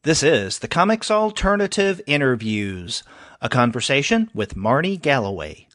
This is the Comics Alternative Interviews, a conversation with Marnie Galloway.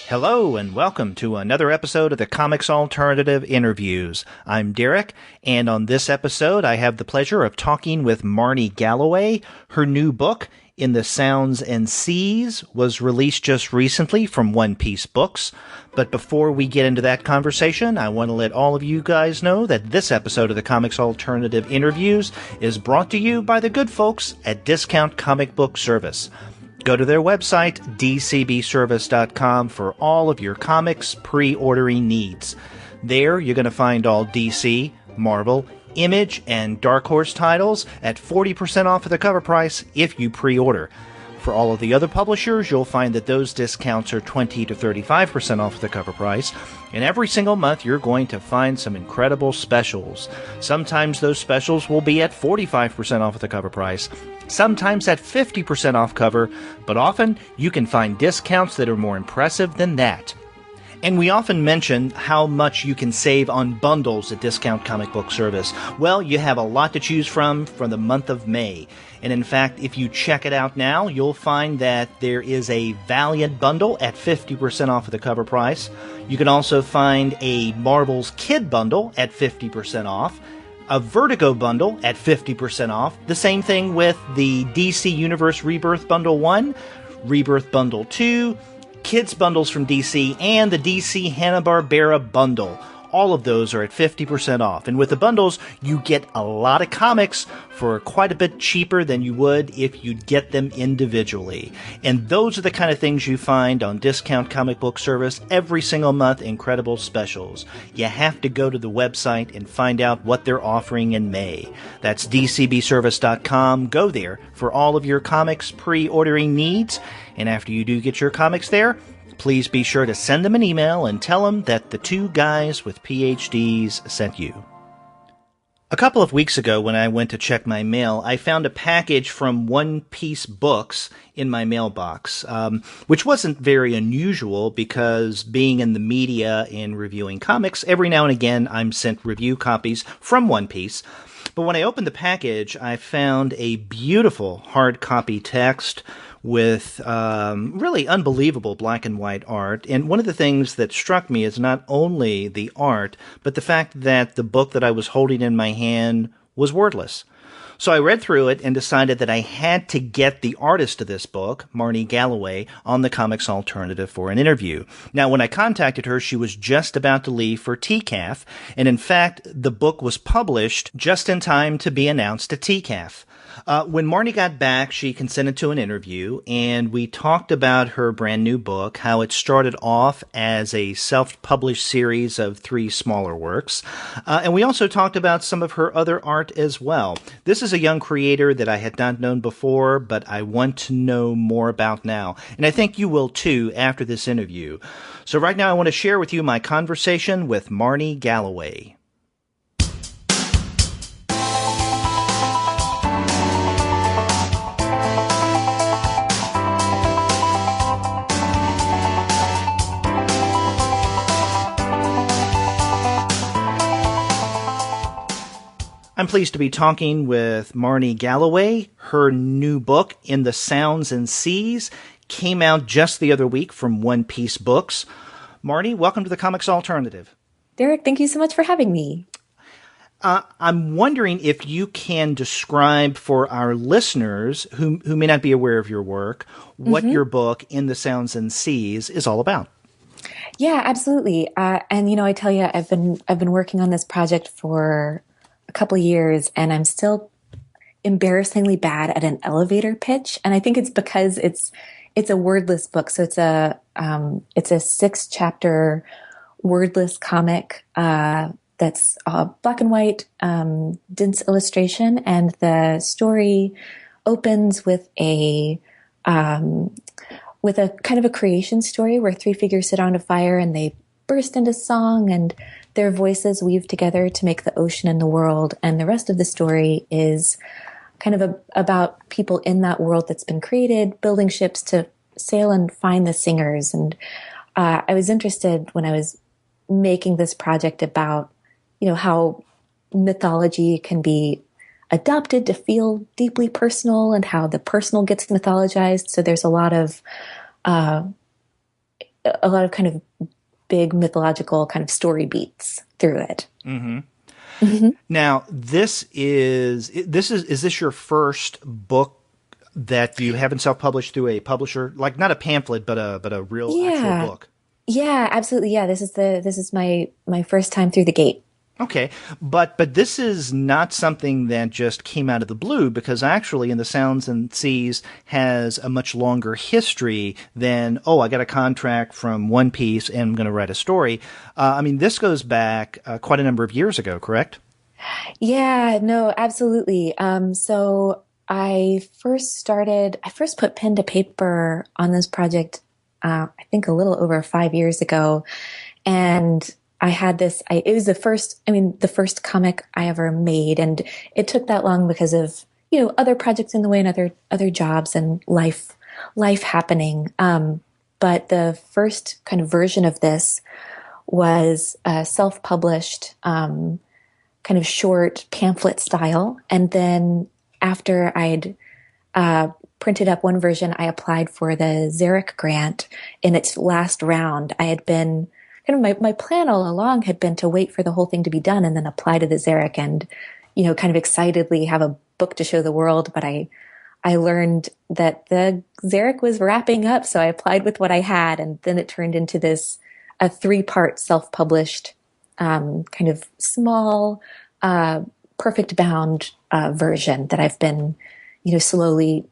Hello and welcome to another episode of the Comics Alternative Interviews. I'm Derek, and on this episode I have the pleasure of talking with Marnie Galloway. Her new book, In the Sounds and Seas, was released just recently from One Piece Books. But before we get into that conversation, I want to let all of you guys know that this episode of the Comics Alternative Interviews is brought to you by the good folks at Discount Comic Book Service. Go to their website, dcbservice.com, for all of your comics pre-ordering needs. There, you're going to find all DC, Marvel, Image, and Dark Horse titles at 40% off of the cover price if you pre-order. For all of the other publishers, you'll find that those discounts are 20 to 35% off the cover price. And every single month, you're going to find some incredible specials. Sometimes those specials will be at 45% off of the cover price. Sometimes at 50% off cover, but often you can find discounts that are more impressive than that. And we often mention how much you can save on bundles at Discount Comic Book Service. Well, you have a lot to choose from for the month of May. And in fact, if you check it out now, you'll find that there is a Valiant bundle at 50% off of the cover price. You can also find a Marvel's Kid bundle at 50% off. A Vertigo bundle at 50% off. The same thing with the DC Universe Rebirth Bundle 1, Rebirth Bundle 2, Kids bundles from DC, and the DC Hanna-Barbera bundle. All of those are at 50% off. And with the bundles, you get a lot of comics for quite a bit cheaper than you would if you'd get them individually. And those are the kind of things you find on Discount Comic Book Service every single month, incredible specials. You have to go to the website and find out what they're offering in May. That's dcbservice.com. Go there for all of your comics pre-ordering needs. And after you do get your comics there, please be sure to send them an email and tell them that the two guys with PhDs sent you. A couple of weeks ago when I went to check my mail, I found a package from One Piece Books in my mailbox, which wasn't very unusual because being in the media and reviewing comics, every now and again I'm sent review copies from One Piece. But when I opened the package, I found a beautiful hard copy text with really unbelievable black and white art. And one of the things that struck me is not only the art, but the fact that the book that I was holding in my hand was wordless. So I read through it and decided that I had to get the artist of this book, Marnie Galloway, on the Comics Alternative for an interview. Now, when I contacted her, she was just about to leave for TCAF, and in fact, the book was published just in time to be announced at TCAF. When Marnie got back, she consented to an interview, and we talked about her brand new book, how it started off as a self-published series of 3 smaller works. And we also talked about some of her other art as well. This is a young creator that I had not known before, but I want to know more about now. And I think you will too after this interview. So right now I want to share with you my conversation with Marnie Galloway. I'm pleased to be talking with Marnie Galloway. Her new book, In the Sounds and Seas, came out just the other week from One Piece Books. Marnie, welcome to the Comics Alternative. Derek, thank you so much for having me. I'm wondering if you can describe for our listeners who may not be aware of your work, what your book, In the Sounds and Seas, is all about. Yeah, absolutely. And I tell you, I've been working on this project for a couple of years, and I'm still embarrassingly bad at an elevator pitch. And I think it's because it's a wordless book. So it's a 6-chapter wordless comic that's black and white, dense illustration, and the story opens with a with a kind of a creation story where three figures sit around a fire and they burst into song and their voices weave together to make the ocean and the world. And the rest of the story is kind of about people in that world that's been created, building ships to sail and find the singers. And I was interested when I was making this project about, how mythology can be adopted to feel deeply personal and how the personal gets mythologized. So there's uh, a lot of kind of big mythological kind of story beats through it. Mm-hmm. Mm-hmm. Now, is this your first book that you haven't self-published through a publisher, like not a pamphlet, but a real actual Yeah. book? Yeah, absolutely. Yeah, this is my first time through the gate. Okay, but this is not something that just came out of the blue, because actually in the Sounds and Seas has a much longer history than, oh, I got a contract from One Piece and I'm going to write a story. I mean, this goes back quite a number of years ago, correct? Yeah, no, absolutely. So I first put pen to paper on this project, I think a little over 5 years ago. And it was the first comic I ever made. And it took that long because of, other projects in the way and other jobs and life happening. But the first kind of version of this was self-published, kind of short pamphlet style. And then after I'd printed up one version, I applied for the Xeric grant in its last round. I had been kind of my plan all along had been to wait for the whole thing to be done and then apply to the Xeric and, kind of excitedly have a book to show the world. But I learned that the Xeric was wrapping up. So I applied with what I had. And then it turned into a 3-part self-published, kind of small, perfect bound, version that I've been, slowly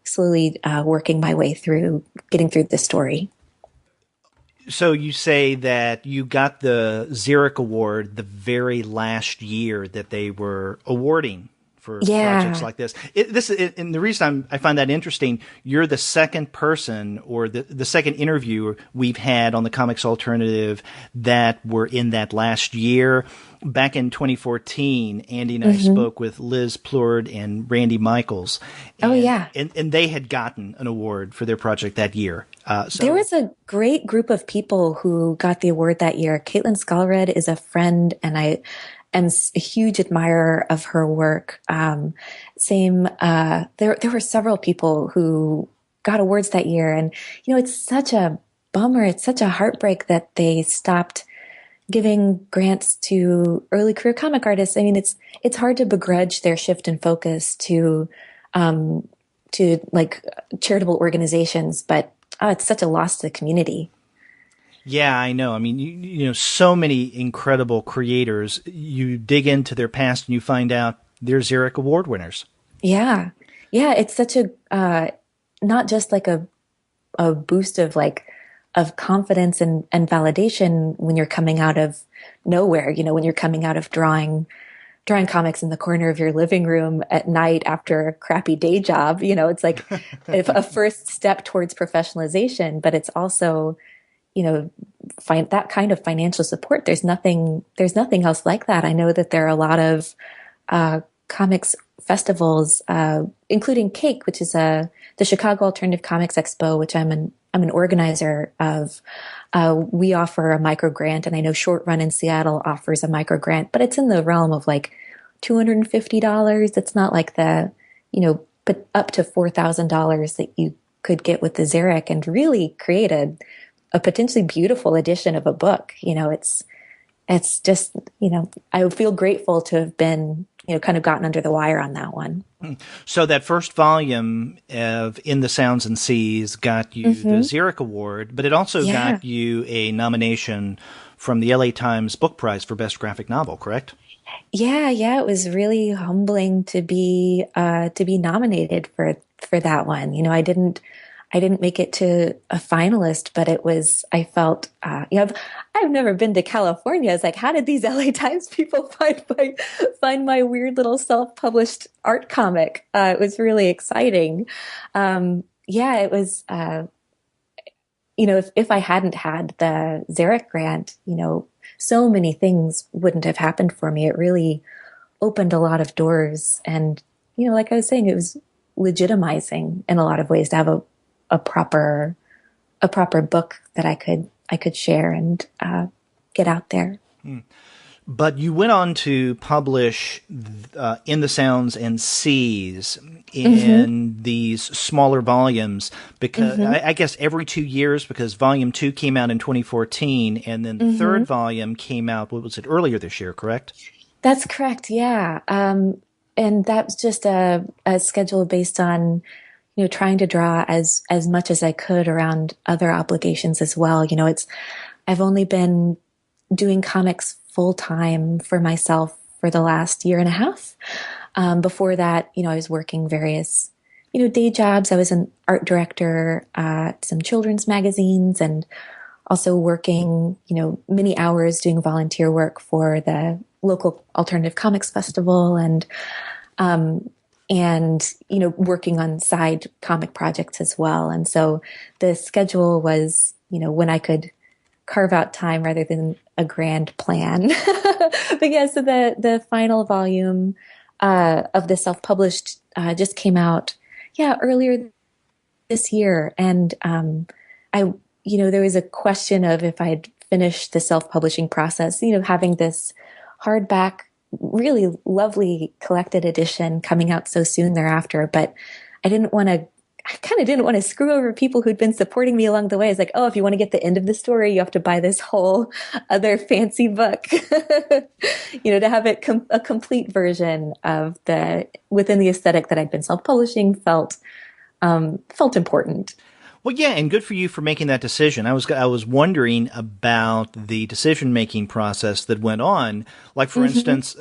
working my way through, getting through the story. So you say that you got the Xeric Award the very last year that they were awarding for projects Yeah. like this. And the reason I find that interesting, you're the second person or the second interview we've had on the Comics Alternative that were in that last year. Back in 2014, Andy and I Hmm. spoke with Liz Plord and Randy Michaels, Oh, and, yeah. and they had gotten an award for their project that year. There So was a great group of people who got the award that year. Caitlin Skalred is a friend, and I am a huge admirer of her work. There were several people who got awards that year, and it's such a bummer. It's such a heartbreak that they stopped giving grants to early career comic artists. I mean, it's hard to begrudge their shift in focus um, to like charitable organizations, but it's such a loss to the community. yeah, I know. I mean, so many incredible creators. You dig into their past and you find out they're Xeric Award winners. Yeah, yeah, it's such a not just like a boost of of confidence and validation when you're coming out of nowhere. When you're coming out of drawing comics in the corner of your living room at night after a crappy day job. It's like a first step towards professionalization, but it's also, find that kind of financial support. There's nothing else like that. I know that there are a lot of comics festivals, including Cake, which is the Chicago Alternative Comics Expo, which I'm an organizer of. We offer a micro grant, and I know Short Run in Seattle offers a micro grant, but it's in the realm of like $250. It's not like but up to $4,000 that you could get with the Xeric and really create a potentially beautiful edition of a book. It's just, I feel grateful to have been, kind of gotten under the wire on that one. So that first volume of In the Sounds and Seas got you the Hmm. Xeric Award, but it also Yeah. got you a nomination from the LA Times Book Prize for Best Graphic Novel, correct? Yeah. Yeah. It was really humbling to be nominated for that one. I didn't make it to a finalist, but I felt, I've never been to California. It's like, how did these LA Times people find my weird little self-published art comic? It was really exciting. yeah, it was, if I hadn't had the Xeric grant, so many things wouldn't have happened for me. It really opened a lot of doors. And, like I was saying, it was legitimizing in a lot of ways to have a proper, a proper book that I could share and, get out there. But you went on to publish In the Sounds and Seas Mm-hmm. in these smaller volumes because Mm-hmm. I guess every 2 years, because volume 2 came out in 2014 and then the Mm-hmm. third volume came out, what was it, earlier this year, correct? That's correct. Yeah. And that was just a schedule based on, trying to draw as much as I could around other obligations as well. I've only been doing comics full time for myself for the last year and a half. Before that, I was working various, day jobs. I was an art director at some children's magazines and also working, many hours doing volunteer work for the local alternative comics festival and working on side comic projects as well. And so the schedule was, when I could carve out time rather than a grand plan. But yeah, so the final volume of the self-published just came out, yeah, earlier this year. And I, there was a question of if I'd finished the self-publishing process, having this hardback, really lovely collected edition coming out so soon thereafter. But I didn't want to, I kind of didn't want to screw over people who'd been supporting me along the way. It's like, oh, if you want to get the end of the story, you have to buy this whole other fancy book, to have it a complete version of within the aesthetic that I'd been self-publishing felt important. Well, yeah, and good for you for making that decision. I was wondering about the decision making process that went on. Like, for Hmm. instance,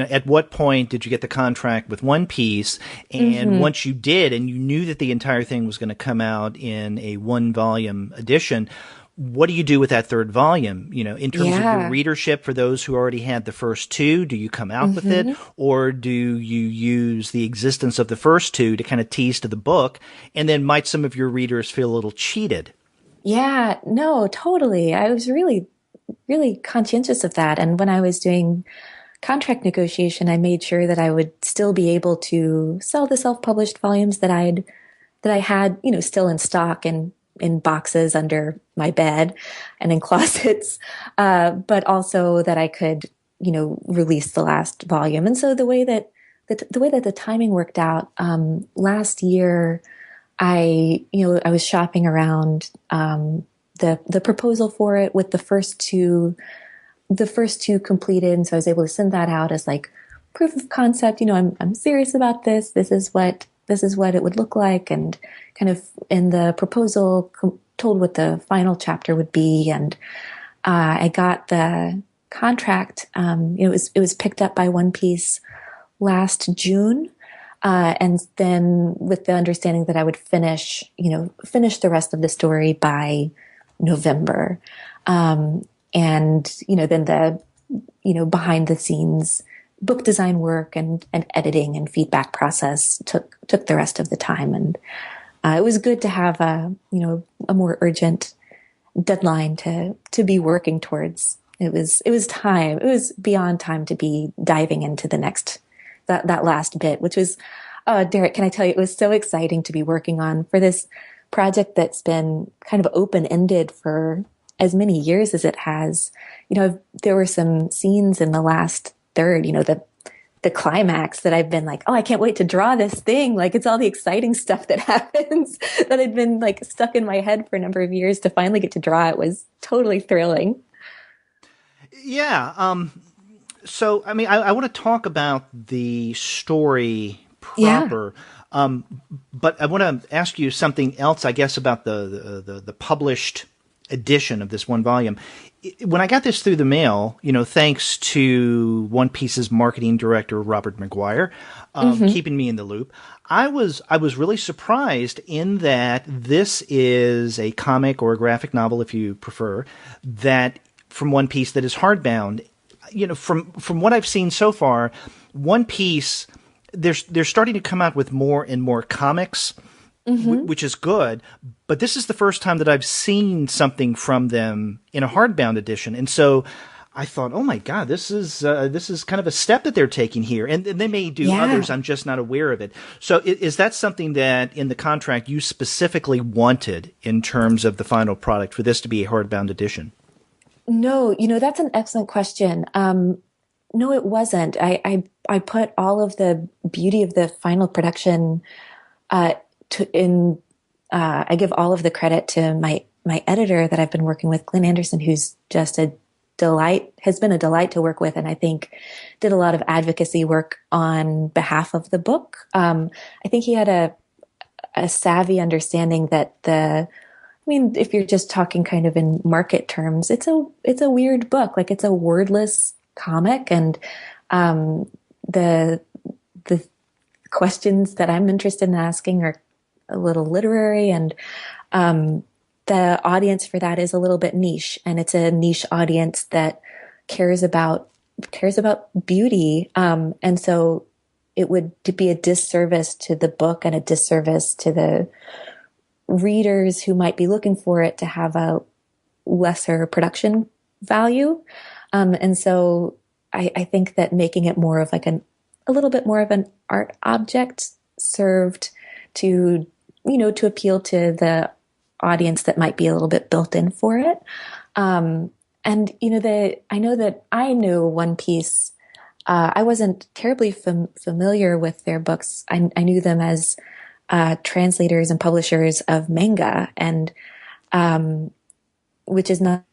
at what point did you get the contract with One Piece? And Hmm. once you did, and you knew that the entire thing was going to come out in a one volume edition, what do you do with that third volume? In terms of your Yeah. readership, for those who already had the first two, do you come out with it, Hmm. or do you use the existence of the first two to kind of tease to the book? And then might some of your readers feel a little cheated? Yeah, no, totally. I was really, really conscientious of that. And when I was doing contract negotiation, I made sure that I would still be able to sell the self-published volumes that I had, still in stock and in boxes under my bed and in closets, but also that I could, release the last volume. And so the way that the timing worked out, last year, I was shopping around the proposal for it with the first two completed, and so I was able to send that out as like proof of concept. I'm serious about this. This is what it would look like, and kind of in the proposal told what the final chapter would be. And I got the contract. It was picked up by One Piece last June. And then with the understanding that I would finish the rest of the story by November. And then behind the scenes book design work and editing and feedback process took the rest of the time. And it was good to have a more urgent deadline to be working towards. It was time. It was beyond time to be diving into the next that last bit, which was, Derek, can I tell you, it was so exciting to be working on for this project that's been kind of open ended for as many years as it has. There were some scenes in the last third, the climax that I've been like, oh, I can't wait to draw this thing. Like, it's all the exciting stuff that happens that had been like stuck in my head for a number of years. To finally get to draw it was totally thrilling. Yeah. So, I mean, I want to talk about the story Yeah. proper, but I want to ask you something else, I guess, about the published edition of this one volume. When I got this through the mail, thanks to One Piece's marketing director Robert McGuire, Hmm. keeping me in the loop, I was really surprised in that this is a comic or a graphic novel, if you prefer, that from One Piece that is hardbound. From what I've seen so far, One Piece they're starting to come out with more and more comics which is good. But this is the first time that I've seen something from them in a hardbound edition, and so I thought, oh my God, this is kind of a step that they're taking here, and they may do Yeah. others. I'm just not aware of it. So is that something that in the contract you specifically wanted in terms of the final product for this to be a hardbound edition? No, that's an excellent question. No, it wasn't. I put all of the beauty of the final production to in. I give all of the credit to my editor that I've been working with, Glenn Anderson, who's just a delight, has been a delight to work with, and I think did a lot of advocacy work on behalf of the book. I think he had a savvy understanding that if you're just talking kind of in market terms, it's a weird book. Like, it's a wordless comic, and the questions that I'm interested in asking are a little literary, and the audience for that is a little bit niche, and it's a niche audience that cares about beauty, and so it would be a disservice to the book and a disservice to the readers who might be looking for it to have a lesser production value. And so I think that making it more of like a little bit more of an art object served to, to appeal to the audience that might be a little bit built in for it. And, I knew One Piece. I wasn't terribly familiar with their books. I knew them as translators and publishers of manga, and which is not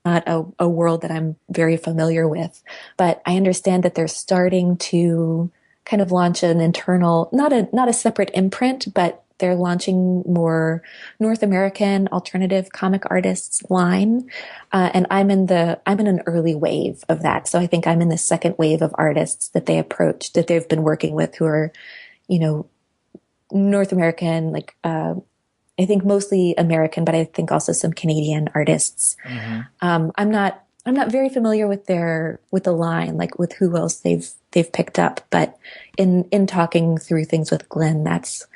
a world that I'm very familiar with. But I understand that they're starting to kind of launch an internal, not a separate imprint, but they're launching more North American alternative comic artists line. And I'm in an early wave of that. So I think I'm in the second wave of artists that they've been working with, who are, North American, like, I think mostly American, but I think also some Canadian artists. Mm-hmm. I'm not very familiar with the line, like with who else they've picked up, but in talking through things with Glenn, that's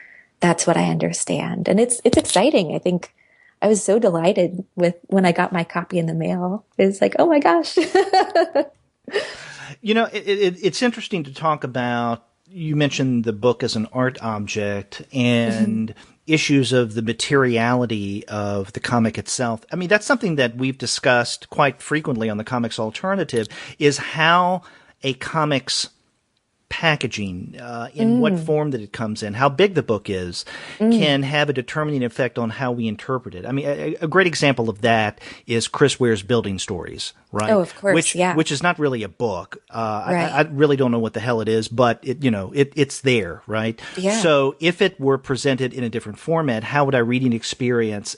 what I understand. And it's exciting. I think I was so delighted when I got my copy in the mail. It's like, oh my gosh. It's interesting to talk about. You mentioned the book as an art object and issues of the materiality of the comic itself. I mean, that's something that we've discussed quite frequently on the Comics Alternative, is how a comic's packaging, in what form that it comes in, how big the book is, can have a determining effect on how we interpret it. I mean, a great example of that is Chris Ware's Building Stories, right? Oh, of course, which is not really a book. Right. I really don't know what the hell it is, but it's there, right? Yeah. So if it were presented in a different format, how would our reading experience,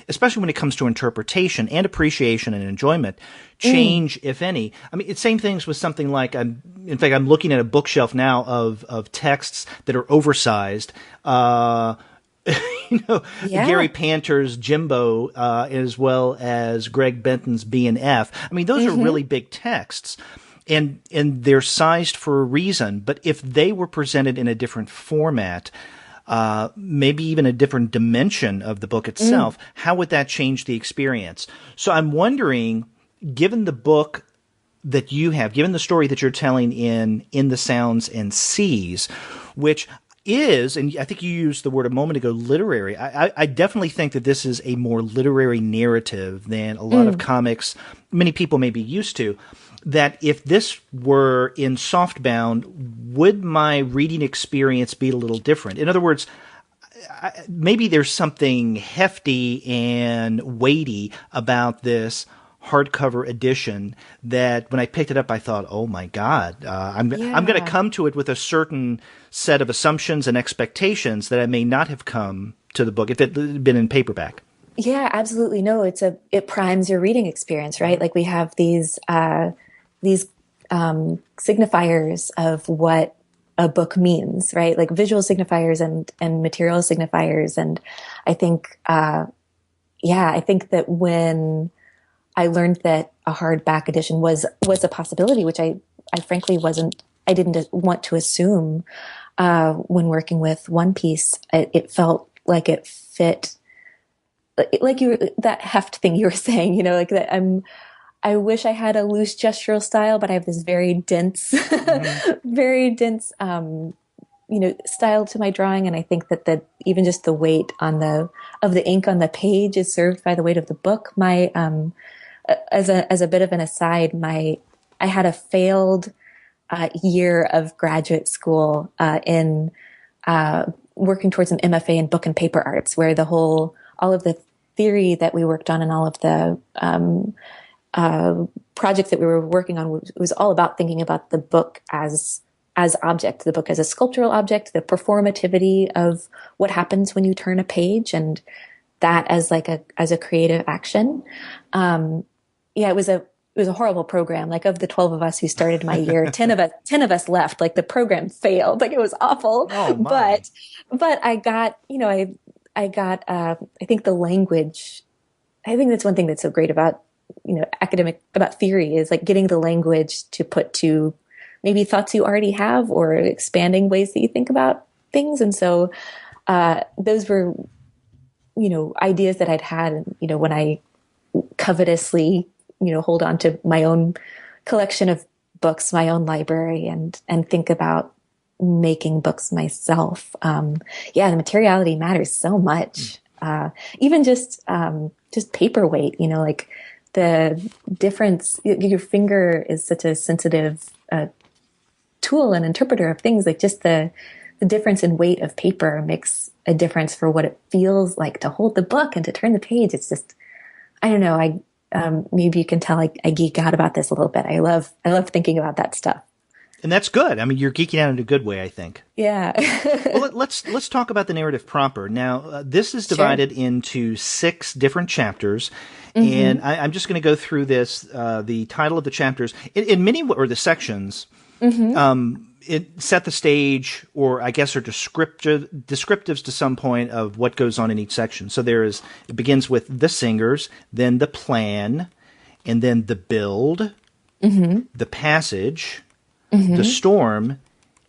especially when it comes to interpretation and appreciation and enjoyment, change, if any? I mean, it's same things with something like, I'm looking at a bookshelf now of texts that are oversized. Gary Panter's Jimbo, as well as Greg Benton's B and F. I mean, those are really big texts, and they're sized for a reason. But if they were presented in a different format, maybe even a different dimension of the book itself, how would that change the experience? So I'm wondering, given the book that you have, given the story that you're telling in the Sounds and Seas, which is, and I think you used the word a moment ago, literary. I definitely think that this is a more literary narrative than a lot of comics many people may be used to. That if this were in softbound, would my reading experience be a little different? In other words, maybe there's something hefty and weighty about this hardcover edition that when I picked it up, I thought, oh my God, I'm going to come to it with a certain set of assumptions and expectations that I may not have come to the book if it had been in paperback. Yeah, absolutely. No, it primes your reading experience, right? Like, we have these signifiers of what a book means, right? Like visual signifiers and material signifiers. And I think, I think that when I learned that a hardback edition was a possibility, which I frankly I didn't want to assume. when working with One Piece. It felt like it fit, like that heft thing you were saying, like that. I wish I had a loose gestural style, but I have this very dense, Mm-hmm. very dense, style to my drawing. And I think that even just the weight of the ink on the page is served by the weight of the book. As a bit of an aside, I had a failed year of graduate school in working towards an MFA in book and paper arts, where all of the theory that we worked on and all of the projects that we were working on was all about thinking about the book as object, the book as a sculptural object, the performativity of what happens when you turn a page, and that as as a creative action. Yeah, it was a horrible program. Like, of the 12 of us who started my year, 10 of us left. Like, the program failed. Like, it was awful. Oh my. But I got, I got, I think the language, I think that's one thing that's so great about, about theory, is like getting the language to put to maybe thoughts you already have, or expanding ways that you think about things. And so, those were, ideas that I'd had, when I covetously, hold on to my own collection of books, my own library, and think about making books myself. Yeah, the materiality matters so much. Even just paperweight, like the difference, your finger is such a sensitive tool and interpreter of things. Like, just the difference in weight of paper makes a difference for what it feels like to hold the book and to turn the page. It's just, I don't know. Maybe you can tell I geek out about this a little bit. I love thinking about that stuff. And that's good. I mean, you're geeking out in a good way, I think. Yeah. Well, let's talk about the narrative proper. Now, this is divided into 6 different chapters, and I'm just going to go through this. The title of the chapters, in many, or the sections, it set the stage, or I guess are descriptives to some point of what goes on in each section. So it begins with the singers, then the plan, and then the build, the passage, the storm,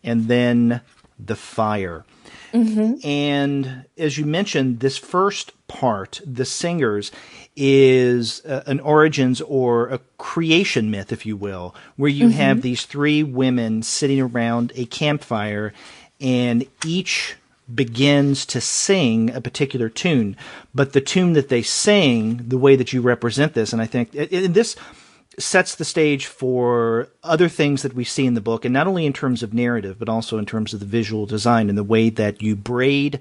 and then the fire. And as you mentioned, this first part, the singers, is an origins or a creation myth, if you will, where you have these 3 women sitting around a campfire, and each begins to sing a particular tune. But the tune that they sing, the way that you represent this, and I think this sets the stage for other things that we see in the book, and not only in terms of narrative, but also in terms of the visual design and the way that you braid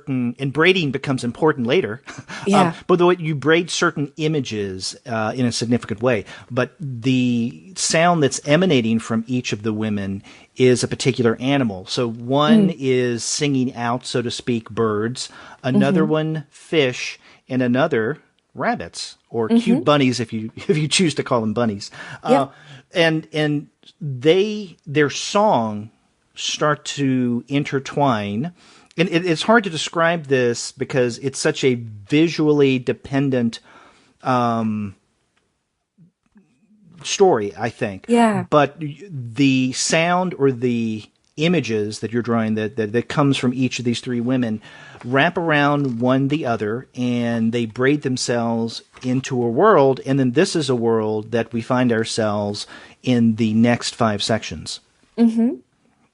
and braiding becomes important later. Yeah. But the way you braid certain images in a significant way. But the sound that's emanating from each of the women is a particular animal. So one is singing out, so to speak, birds, another one fish, and another rabbits, or cute bunnies, if you choose to call them bunnies. And their song start to intertwine. And it's hard to describe this because it's such a visually dependent story, I think. Yeah. But the sound or the images that you're drawing that comes from each of these 3 women wrap around one the other, and they braid themselves into a world, and then this is a world that we find ourselves in the next 5 sections. And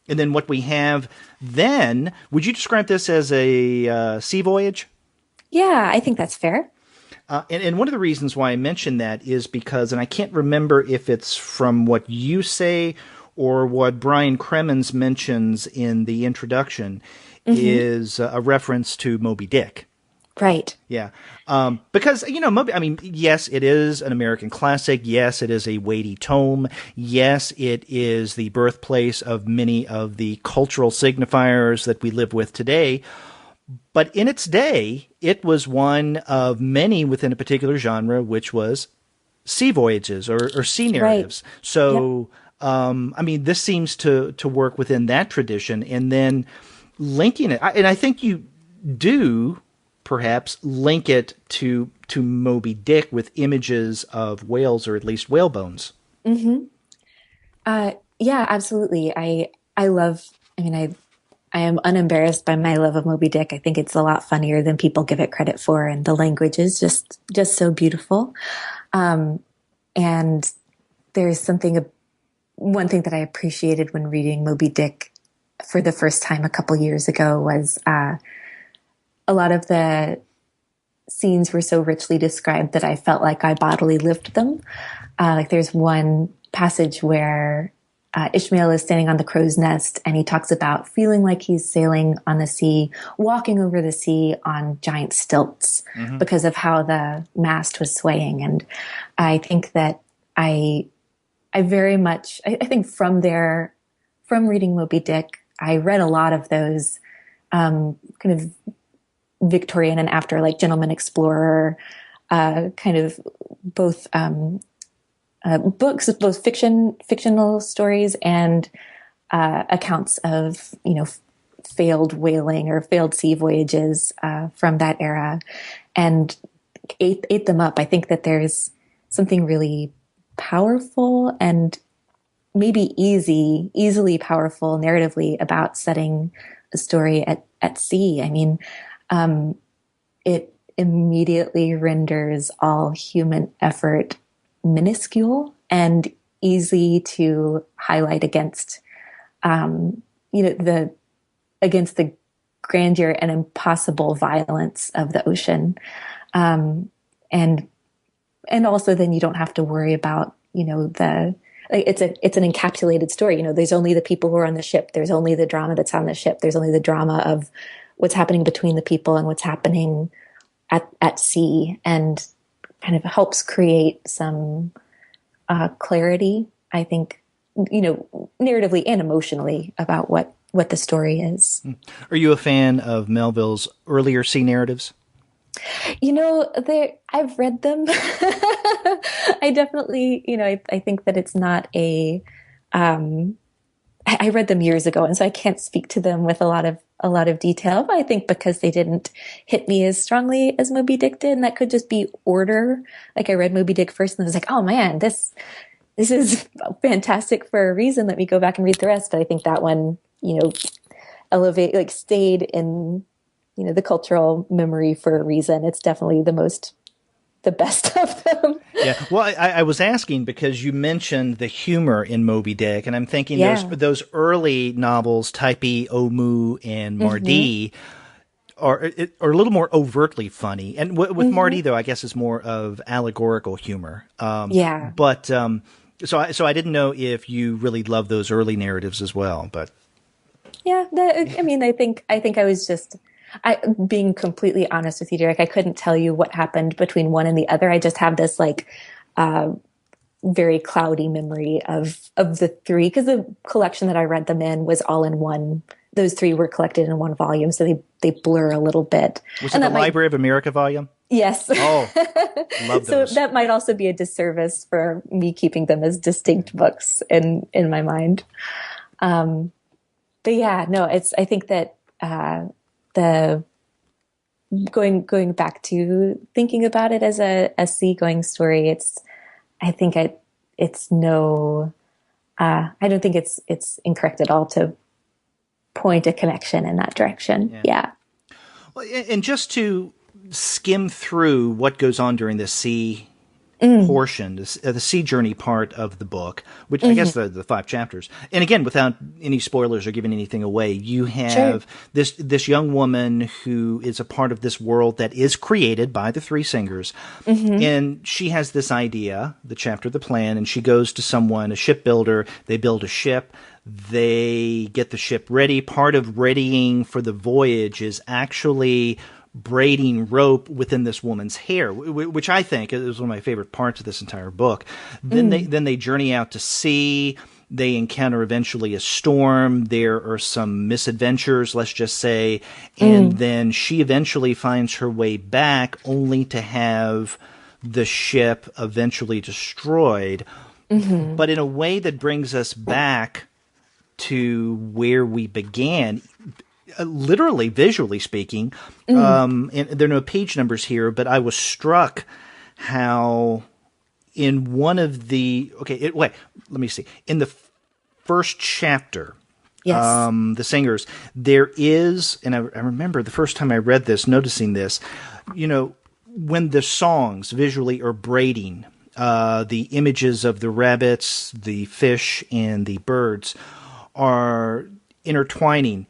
then what we have then, would you describe this as a sea voyage? Yeah, I think that's fair. And one of the reasons why I mention that is because, and I can't remember if it's from what you say or what Brian Cremens mentions in the introduction, is a reference to Moby Dick. Right. Yeah. Because, Moby, I mean, yes, it is an American classic. Yes, it is a weighty tome. Yes, it is the birthplace of many of the cultural signifiers that we live with today. But in its day, it was one of many within a particular genre, which was sea voyages or sea narratives. Right. So, I mean, this seems to work within that tradition, and then linking it, and I think you do perhaps link it to Moby Dick with images of whales, or at least whale bones. Yeah, absolutely. I love. I mean, I am unembarrassed by my love of Moby Dick. I think it's a lot funnier than people give it credit for, and the language is just so beautiful. And there's one thing that I appreciated when reading Moby Dick for the first time a couple years ago was a lot of the scenes were so richly described that I felt like I bodily lived them. Like there's one passage where Ishmael is standing on the crow's nest and he talks about feeling like he's sailing on the sea, walking over the sea on giant stilts because of how the mast was swaying. And I think that I very much, I think from reading Moby Dick, I read a lot of those kind of Victorian and after, like Gentleman Explorer, kind of both books, both fictional stories and accounts of, failed whaling or failed sea voyages from that era, and ate them up. I think that there's something really powerful and maybe easily powerful narratively about setting a story at sea. I mean, it immediately renders all human effort minuscule and easy to highlight against, against the grandeur and impossible violence of the ocean. And also then you don't have to worry about, it's an encapsulated story. There's only the people who are on the ship. There's only the drama that's on the ship. There's only the drama of what's happening between the people and what's happening at sea, and kind of helps create some clarity, I think, narratively and emotionally about what the story is. Are you a fan of Melville's earlier sea narratives? I've read them. I definitely, I think that it's not I read them years ago, and so I can't speak to them with a lot of detail. But I think because they didn't hit me as strongly as Moby Dick did, and that could just be order. Like I read Moby Dick first, and I was like, oh man, this is fantastic for a reason. Let me go back and read the rest. But I think that one, stayed in, the cultural memory for a reason. It's definitely the best of them. Yeah. Well, I was asking because you mentioned the humor in Moby Dick, and I'm thinking those early novels, Typee, Omoo, and Mardi, are a little more overtly funny. And with Mardi, though, I guess it's more of allegorical humor. But so I didn't know if you really love those early narratives as well. But yeah, I think I was just. Being completely honest with you, Derek, I couldn't tell you what happened between one and the other. I just have this very cloudy memory of the three, because the collection that I read them in was all in one. Those three were collected in one volume, so they blur a little bit. Was it the Library of America volume? Yes. Oh, love those. So that might also be a disservice for me keeping them as distinct books in my mind. But yeah, no, I think that. The going back to thinking about it as a seagoing story, I don't think it's incorrect at all to point a connection in that direction. Yeah. Well, and just to skim through what goes on during the sea portion, the sea journey part of the book, which I guess the 5 chapters. And again, without any spoilers or giving anything away, you have this young woman who is a part of this world that is created by the 3 singers. And she has this idea, the chapter, the plan, and she goes to someone, a shipbuilder. They build a ship. They get the ship ready. Part of readying for the voyage is actually braiding rope within this woman's hair, which I think is one of my favorite parts of this entire book. Then they journey out to sea. They encounter eventually a storm. There are some misadventures, let's just say, and then she eventually finds her way back, only to have the ship eventually destroyed. But in a way that brings us back to where we began. Literally, visually speaking, and there are no page numbers here, but I was struck how in one of the let me see. In the first chapter, Yes. the singers. There is, and I remember the first time I read this, noticing this, you know, when the songs visually are braiding, the images of the rabbits, the fish, and the birds are intertwining.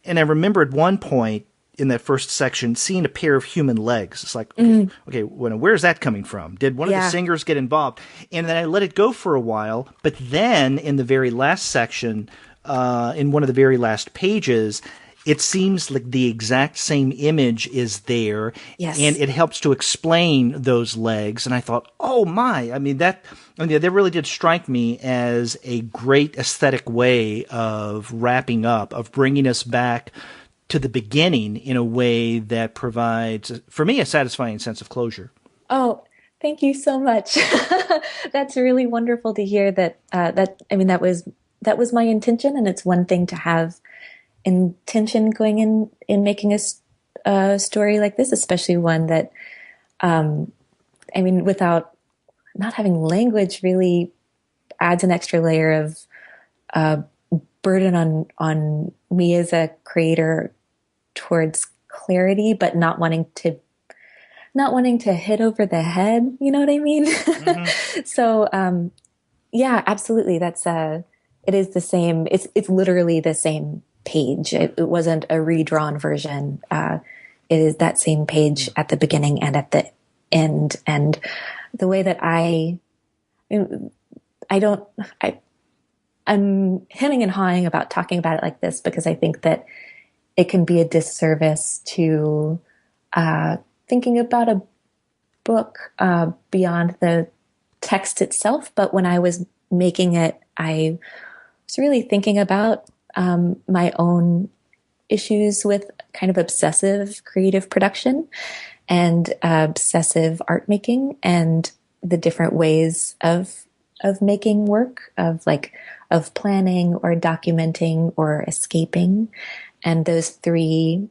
And I remember at one point in that first section seeing a pair of human legs. It's like, okay, where's that coming from? Did one of the Yeah. singers get involved? And then I let it go for a while. But then in the very last section, in one of the very last pages, it seems like the exact same image is there, and Yes. it helps to explain those legs. And I thought, oh my! That really did strike me as a great aesthetic way of wrapping up, of bringing us back to the beginning in a way that provides, for me, a satisfying sense of closure. Oh, thank you so much. That's really wonderful to hear that I mean that was my intention, and it's one thing to have intention going in making a story like this, especially one that I mean without not having language really adds an extra layer of uh, burden on me as a creator towards clarity, but not wanting to hit over the head. You know what I mean? Mm-hmm. So yeah, absolutely. It is the same. It's literally the same page. It wasn't a redrawn version. It is that same page at the beginning and at the end. And the way that I don't, I'm hemming and hawing about talking about it like this because I think that it can be a disservice to thinking about a book beyond the text itself. But when I was making it, I was really thinking about my own issues with kind of obsessive creative production and obsessive art making and the different ways of making work of planning or documenting or escaping. And those the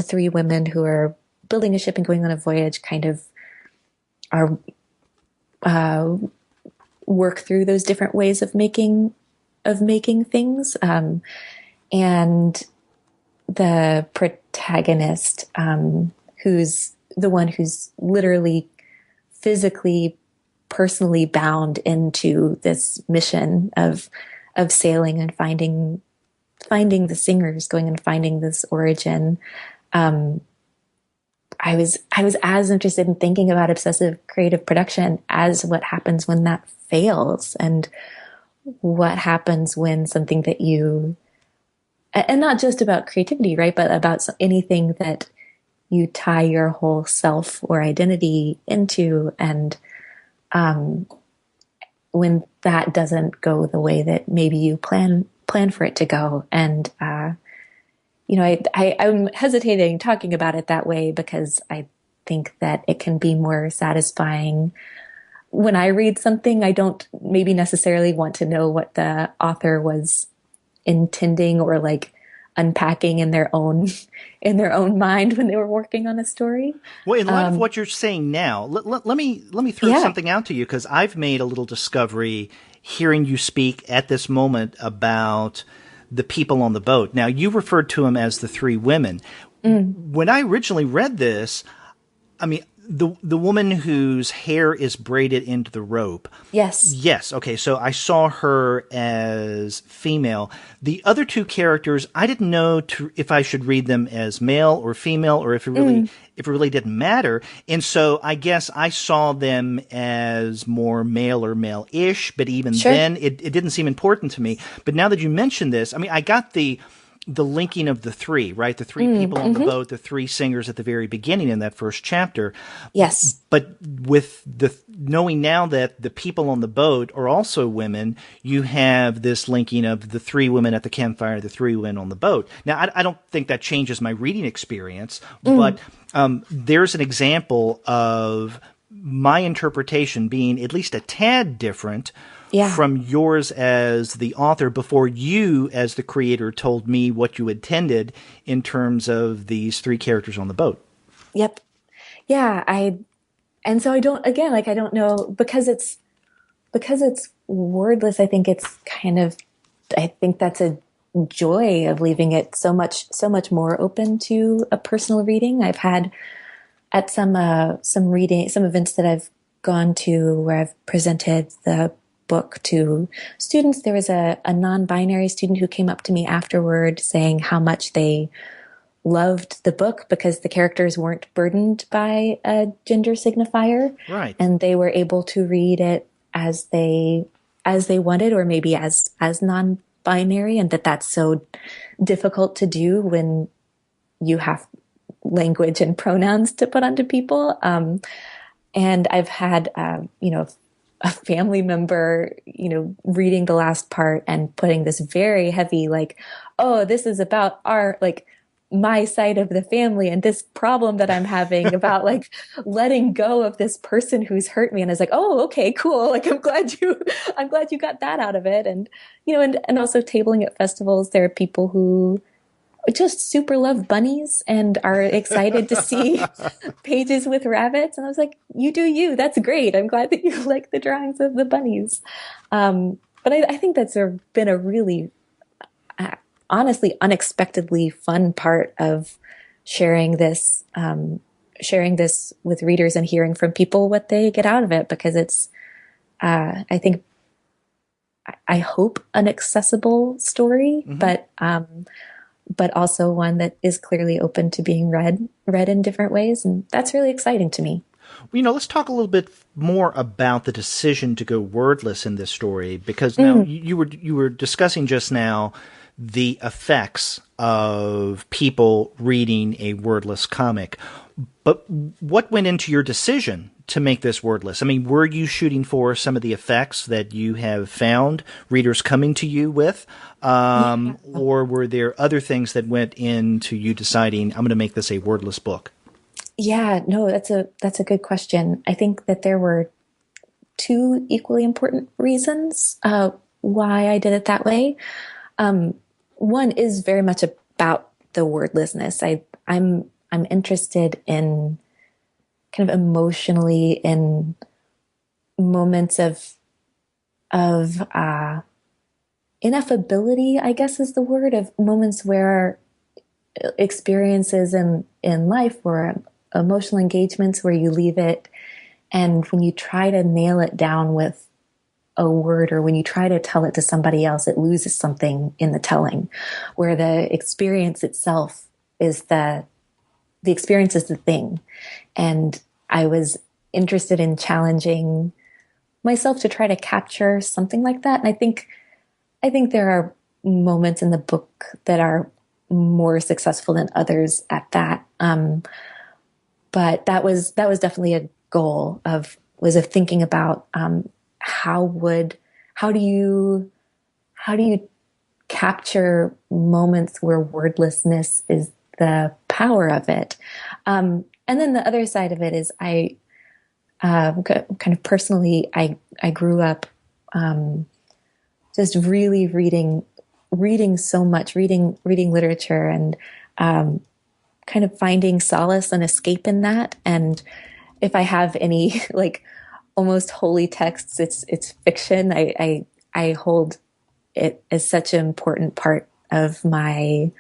three women who are building a ship and going on a voyage kind of are work through those different ways of making things. And the protagonist, who's the one who's literally physically, personally bound into this mission of sailing and finding the singers, going and finding this origin. I was as interested in thinking about obsessive creative production as what happens when that fails and what happens when something that you, and not just about creativity, right? But about anything that you tie your whole self or identity into. And when that doesn't go the way that maybe you plan for it to go. And, I'm hesitating talking about it that way because I think that it can be more satisfying. When I read something, I don't maybe necessarily want to know what the author was intending or like unpacking in their own mind when they were working on a story. Well, in light of what you're saying now, let me throw Yeah. something out to you because I've made a little discovery hearing you speak at this moment about the people on the boat. Now, you referred to them as the three women. When I originally read this, I mean, the woman whose hair is braided into the rope. Yes. Yes. Okay. So I saw her as female. The other two characters, I didn't know if I should read them as male or female, or if it really didn't matter. And so I guess I saw them as more male or male-ish. But even Sure. then, it didn't seem important to me. But now that you mention this, I mean, I got the linking of the three, right? The three people on the boat, the three singers at the very beginning in that first chapter. Yes. But with the knowing now that the people on the boat are also women, you have this linking of the three women at the campfire, the three women on the boat. Now, I don't think that changes my reading experience, but there's an example of my interpretation being at least a tad different from yours as the author before you as the creator told me what you intended in terms of these three characters on the boat. Yep. Yeah. And so I don't, again, like, I don't know because it's wordless. I think it's kind of, I think that's a joy of leaving it so much more open to a personal reading. I've had at some events that I've gone to where I've presented the book to students. There was a non-binary student who came up to me afterward saying how much they loved the book because the characters weren't burdened by a gender signifier, Right. and they were able to read it as they wanted, or maybe as non-binary, and that's so difficult to do when you have language and pronouns to put onto people. And I've had, a family member, reading the last part and putting this very heavy, like, oh, this is about my side of the family and this problem that I'm having about like letting go of this person who's hurt me. And I was like, oh, okay, cool. Like, I'm glad you got that out of it. And, and also tabling at festivals, there are people who just super love bunnies and are excited to see pages with rabbits. And I was like, you do you. That's great. I'm glad that you like the drawings of the bunnies. But I think that's been a really, honestly, unexpectedly fun part of sharing this with readers and hearing from people what they get out of it, because it's, I think, I hope an accessible story, but also one that is clearly open to being read in different ways. And that's really exciting to me. Well, let's talk a little bit more about the decision to go wordless in this story, because now you were discussing just now the effects of people reading a wordless comic. But what went into your decision to make this wordless? I mean, were you shooting for some of the effects that you have found readers coming to you with? Or were there other things that went into you deciding, I'm going to make this a wordless book? Yeah, no, that's a good question. I think that there were two equally important reasons why I did it that way. One is very much about the wordlessness. I'm interested in kind of emotionally in moments of ineffability, I guess is the word, of moments where experiences in life or emotional engagements where you leave it, and when you try to nail it down with a word, or when you try to tell it to somebody else, it loses something in the telling, where the experience itself is the experience is the thing. And I was interested in challenging myself to try to capture something like that. And I think there are moments in the book that are more successful than others at that. But that was definitely a goal of thinking about how do you capture moments where wordlessness is the power of it. And then the other side of it is I kind of personally, I grew up just really reading so much, reading literature, and kind of finding solace and escape in that. And if I have any like almost holy texts, it's fiction. I hold it as such an important part of my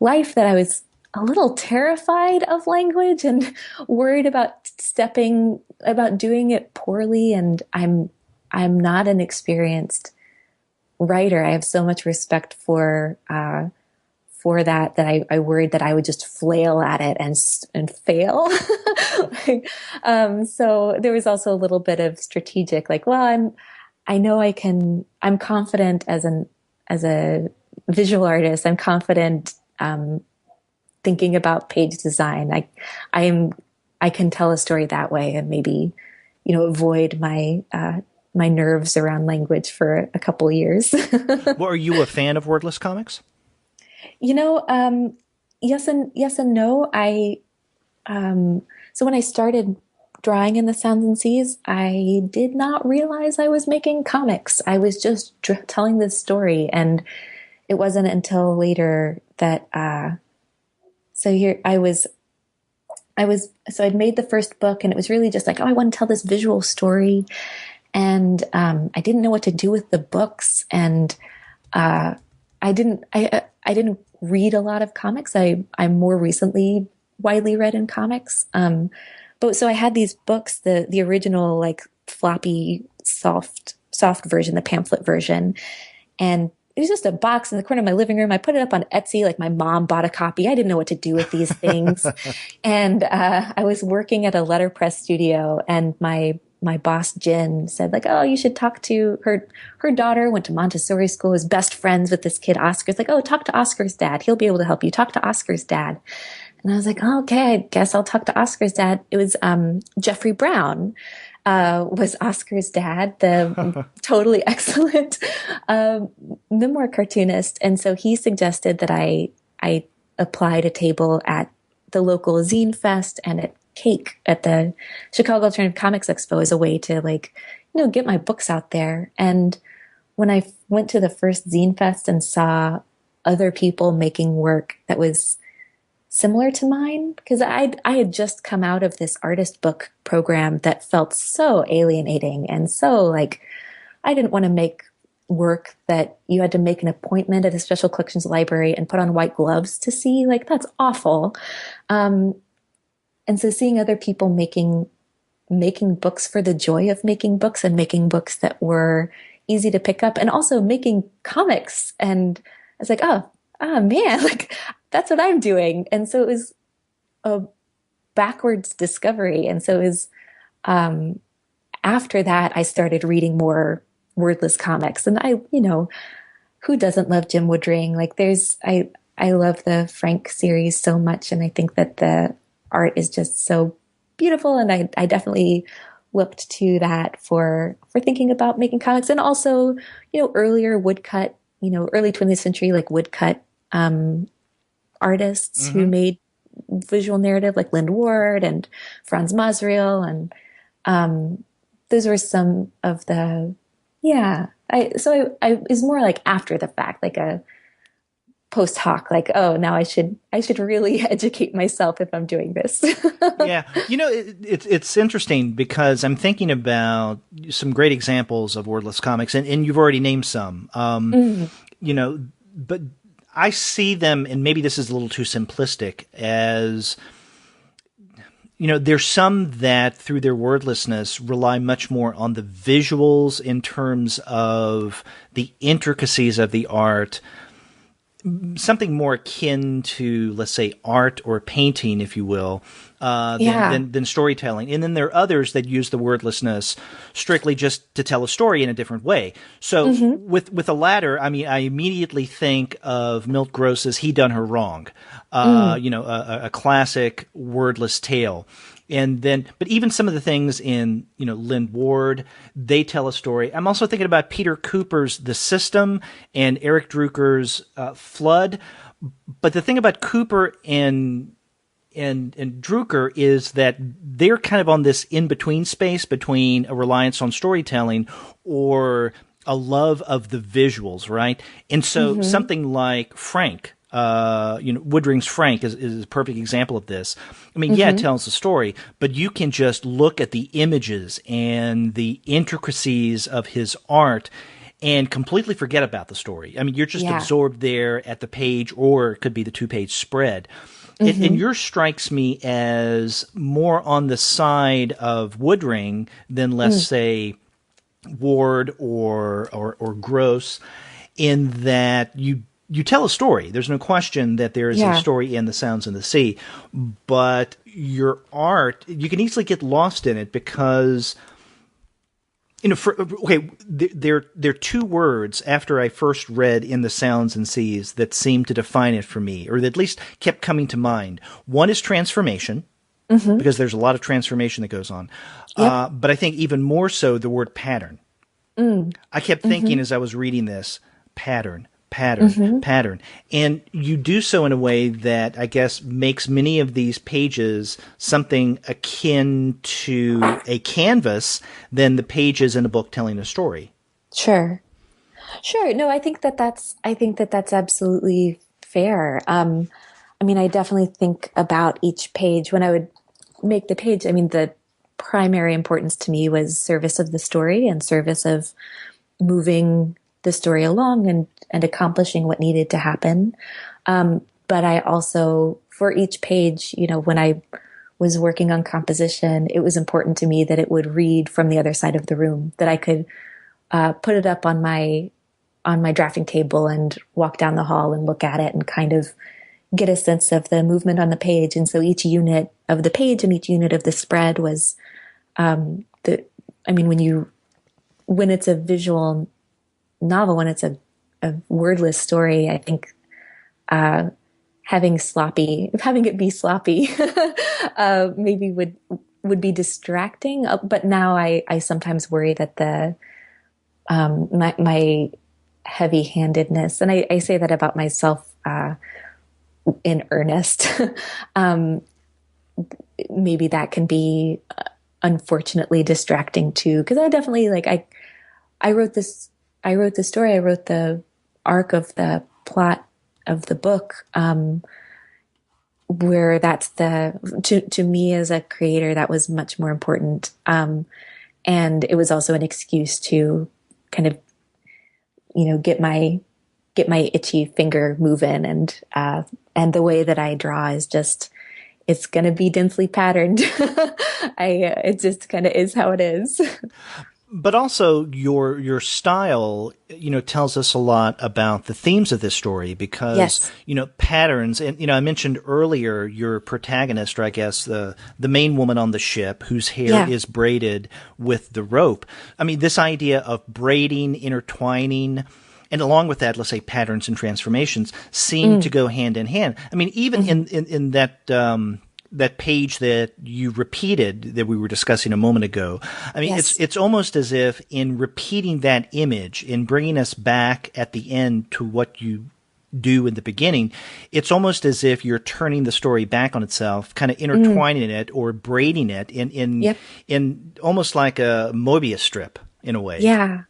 life that I was a little terrified of language and worried about doing it poorly. And I'm not an experienced writer. I have so much respect for that I worried that I would just flail at it and fail. So there was also a little bit of strategic, like, well, I'm confident as a visual artist. I'm confident thinking about page design. I can tell a story that way, and maybe avoid my nerves around language for a couple years. Well, are you a fan of wordless comics? Yes and no. So when I started drawing in the Sounds and Seas, I did not realize I was making comics. I was just telling this story, and it wasn't until later that. So I'd made the first book, and it was really just like, oh, I want to tell this visual story, and I didn't know what to do with the books, and I I didn't read a lot of comics. I'm more recently widely read in comics. But so I had these books, the original like floppy soft version, the pamphlet version, and it was just a box in the corner of my living room. I put it up on Etsy. Like my mom bought a copy. I didn't know what to do with these things. And I was working at a letterpress studio, and my boss Jen said like, "Oh, you should talk to her. Her daughter went to Montessori school, is best friends with this kid Oscar. It's like, oh, talk to Oscar's dad. He'll be able to help you. Talk to Oscar's dad." And I was like, oh, "Okay, I guess I'll talk to Oscar's dad." It was Jeffrey Brown. Was Oscar's dad, the totally excellent memoir cartoonist. And so he suggested that I apply to table at the local zine fest and at Cake at the Chicago Alternative Comics Expo as a way to like, get my books out there. And when I went to the first zine fest and saw other people making work that was similar to mine, because I had just come out of this artist book program that felt so alienating and so like I didn't want to make work that you had to make an appointment at a special collections library and put on white gloves to see. Like that's awful. And so seeing other people making books for the joy of making books and making books that were easy to pick up and also making comics, and I was like, oh man, like that's what I'm doing. And so it was a backwards discovery. And so it was, after that, I started reading more wordless comics. And who doesn't love Jim Woodring? Like I love the Frank series so much. And I think that the art is just so beautiful. And I definitely looked to that for thinking about making comics. And also, earlier woodcut, early 20th century, like woodcut, artists who made visual narrative like Lind Ward and Franz Masriel. And those were some of the, I was more like after the fact, like a post hoc, like, oh, now I should really educate myself if I'm doing this. Yeah. It's interesting because I'm thinking about some great examples of wordless comics, and you've already named some, but I see them, and maybe this is a little too simplistic, as, there's some that through their wordlessness rely much more on the visuals in terms of the intricacies of the art, something more akin to, let's say, art or painting, if you will, than storytelling. And then there are others that use the wordlessness strictly just to tell a story in a different way. So with the latter, I mean, I immediately think of Milt Gross's He Done Her Wrong, a classic wordless tale. And then, but even some of the things in, Lind Ward, they tell a story. I'm also thinking about Peter Cooper's The System and Eric Drucker's Flood. But the thing about Cooper and Drucker is that they're kind of on this in-between space between a reliance on storytelling or a love of the visuals, right? And so something like Frank, Woodring's Frank is a perfect example of this. I mean, it tells a story, but you can just look at the images and the intricacies of his art and completely forget about the story. I mean, you're just absorbed there at the page, or it could be the 2-page spread. And yours strikes me as more on the side of Woodring than, let's say, Ward or Gross, in that you tell a story. There's no question that there is a story in The Sounds in the Sea, but your art, you can easily get lost in it because, there are two words after I first read In the Sounds and Seas that seemed to define it for me, or that at least kept coming to mind. One is transformation, because there's a lot of transformation that goes on. But I think even more so the word pattern. I kept thinking as I was reading this, pattern. And you do so in a way that I guess makes many of these pages something akin to a canvas than the pages in a book telling a story. Sure. No, I think that's absolutely fair. I mean, I definitely think about each page when I would make the page. I mean, the primary importance to me was service of the story and service of moving the story along and accomplishing what needed to happen. But I also, for each page, when I was working on composition, it was important to me that it would read from the other side of the room, that I could put it up on my drafting table and walk down the hall and look at it and kind of get a sense of the movement on the page. And so each unit of the page and each unit of the spread was when it's a visual novel, when it's a wordless story, I think having it be sloppy maybe would be distracting. But now I sometimes worry that my heavy-handedness, and I say that about myself in earnest, maybe that can be unfortunately distracting too. Because I definitely I wrote the story, I wrote the arc of the plot of the book, where that's to me as a creator, that was much more important. And it was also an excuse to kind of, get my itchy finger moving. And the way that I draw is just, it's going to be densely patterned. It just kind of is how it is. But also your style, tells us a lot about the themes of this story because, Yes. Patterns. And, I mentioned earlier your protagonist, or I guess the main woman on the ship whose hair is braided with the rope. I mean, this idea of braiding, intertwining, and along with that, let's say patterns and transformations seem to go hand in hand. I mean, even in that, that page that you repeated that we were discussing a moment ago. I mean, it's almost as if in repeating that image, in bringing us back at the end to what you do in the beginning, it's almost as if you're turning the story back on itself, kind of intertwining it or braiding it in almost like a Mobius strip in a way. Yeah.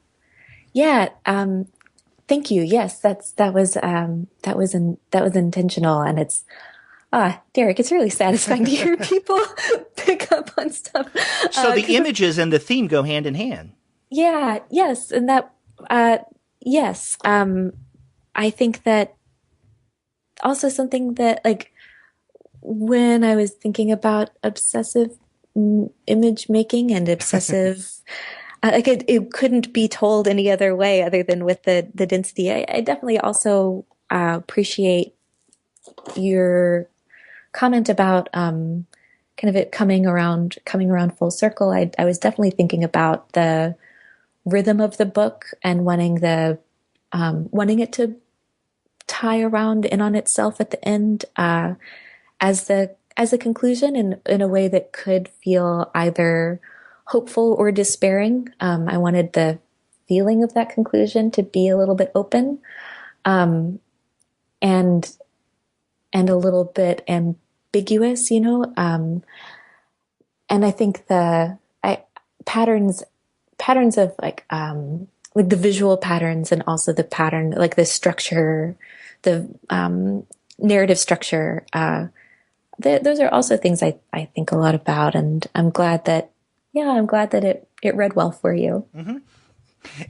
Yeah. Thank you. Yes, that was intentional, and it's Derek, it's really satisfying to hear people pick up on stuff. So the images and the theme go hand in hand. Yeah. Yes, and that. Yes. I think that also something that when I was thinking about obsessive image making and obsessive. It couldn't be told any other way other than with the density. I definitely also appreciate your comment about kind of it coming around full circle. I was definitely thinking about the rhythm of the book and wanting it to tie around in on itself at the end as a conclusion in a way that could feel either hopeful or despairing. I wanted the feeling of that conclusion to be a little bit open, and a little bit ambiguous, and I think patterns of the visual patterns and also the pattern, the structure, the narrative structure. Those are also things I think a lot about, and I'm glad that it read well for you. Mm-hmm.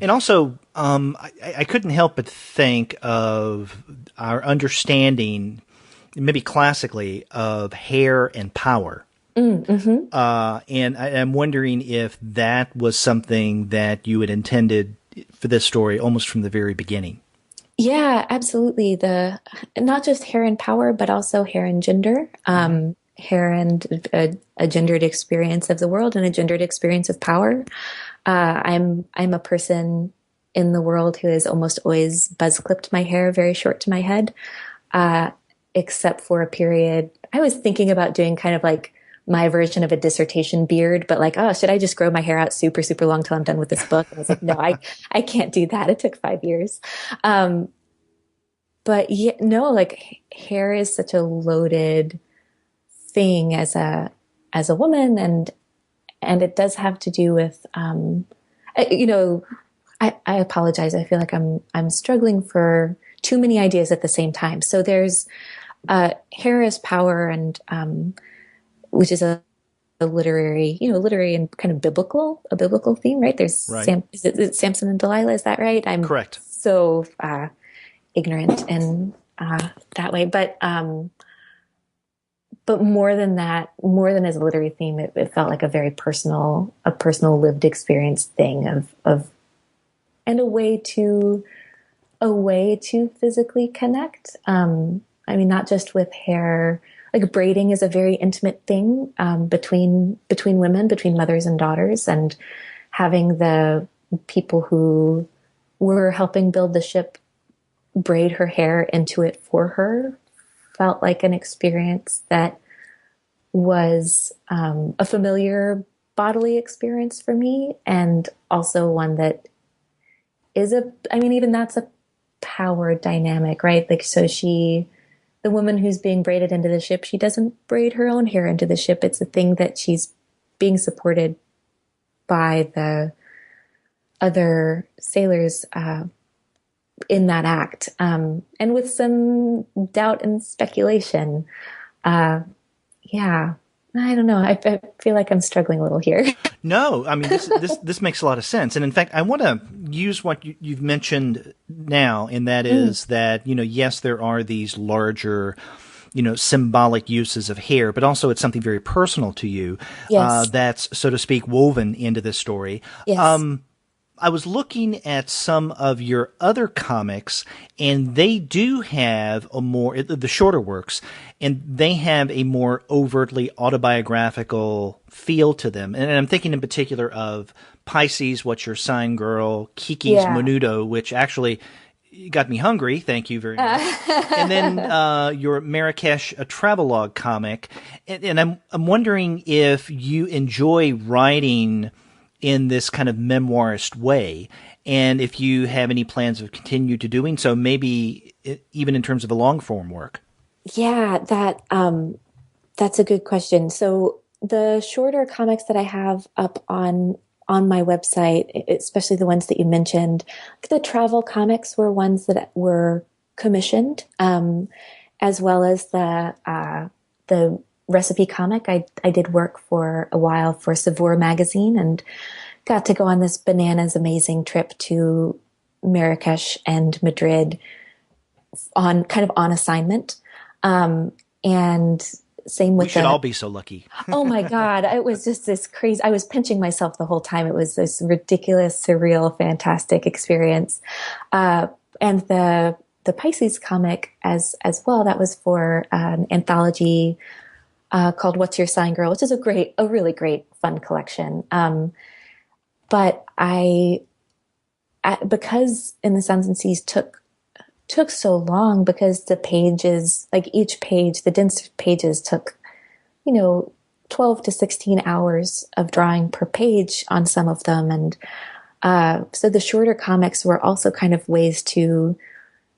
And also, I couldn't help but think of our understanding, maybe classically, of hair and power. Mm-hmm. And I'm wondering if that was something that you had intended for this story almost from the very beginning. Yeah, absolutely. Not just hair and power, but also hair and gender. Hair and a gendered experience of the world and a gendered experience of power. I'm a person in the world who has almost always buzz clipped my hair very short to my head, except for a period. I was thinking about doing kind of my version of a dissertation beard, but should I just grow my hair out super, super long till I'm done with this book? And I was like, no, I can't do that. It took 5 years. But yeah, no, hair is such a loaded thing as a woman, and it does have to do with I apologize. I feel like I'm struggling for too many ideas at the same time. So there's hair as power, and which is a literary and kind of a biblical theme, right? There's right. Is it Samson and Delilah? Is that right? I'm correct. so ignorant in that way. But more than that, more than as a literary theme, it felt like a very personal, lived experience thing of and a way to physically connect. I mean, not just with hair. Like braiding is a very intimate thing between women, between mothers and daughters, and having the people who were helping build the ship braid her hair into it for her felt like an experience that was a familiar bodily experience for me, and also one that is even that's a power dynamic, right? Like, so the woman who's being braided into the ship, she doesn't braid her own hair into the ship. It's a thing that she's being supported by the other sailors in that act, and with some doubt and speculation. Yeah, I don't know. I feel like I'm struggling a little here. No, I mean, this makes a lot of sense. And in fact, I want to use what you've mentioned now, and that is that, yes, there are these larger, symbolic uses of hair, but also it's something very personal to you. Yes. That's, so to speak, woven into this story. Yes. I was looking at some of your other comics, and they do have the shorter works, and they have a more overtly autobiographical feel to them. And I'm thinking in particular of Pisces, What's Your Sign, Girl, Kiki's Menudo, which actually got me hungry. Thank you very much. And then your Marrakesh, a travelogue comic. And I'm wondering if you enjoy writing in this kind of memoirist way, and if you have any plans of continue to doing so, maybe even in terms of a long form work. Yeah, that's a good question. So the shorter comics that I have up on my website, especially the ones that you mentioned, the travel comics were ones that were commissioned, as well as the recipe comic. I did work for a while for Savour magazine and got to go on this bananas amazing trip to Marrakesh and Madrid on assignment. And same with we should all be so lucky. Oh my God. It was just this crazy, I was pinching myself the whole time. It was this ridiculous, surreal, fantastic experience. And the Pisces comic as well, that was for an anthology called What's Your Sign, Girl, which is a really great, fun collection. But because In the Suns and Seas took so long, because the pages, like each page, the dense pages took, 12 to 16 hours of drawing per page on some of them. And so the shorter comics were also kind of ways to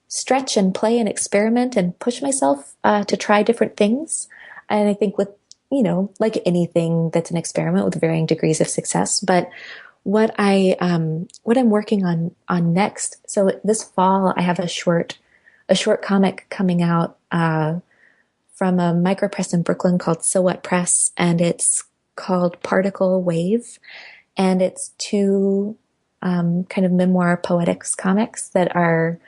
stretch and play and experiment and push myself to try different things. And I think with, like anything that's an experiment with varying degrees of success. But what I'm working on next. So this fall, I have a short comic coming out from a micropress in Brooklyn called So What Press, and it's called Particle Wave, and it's two kind of memoir poetics comics that are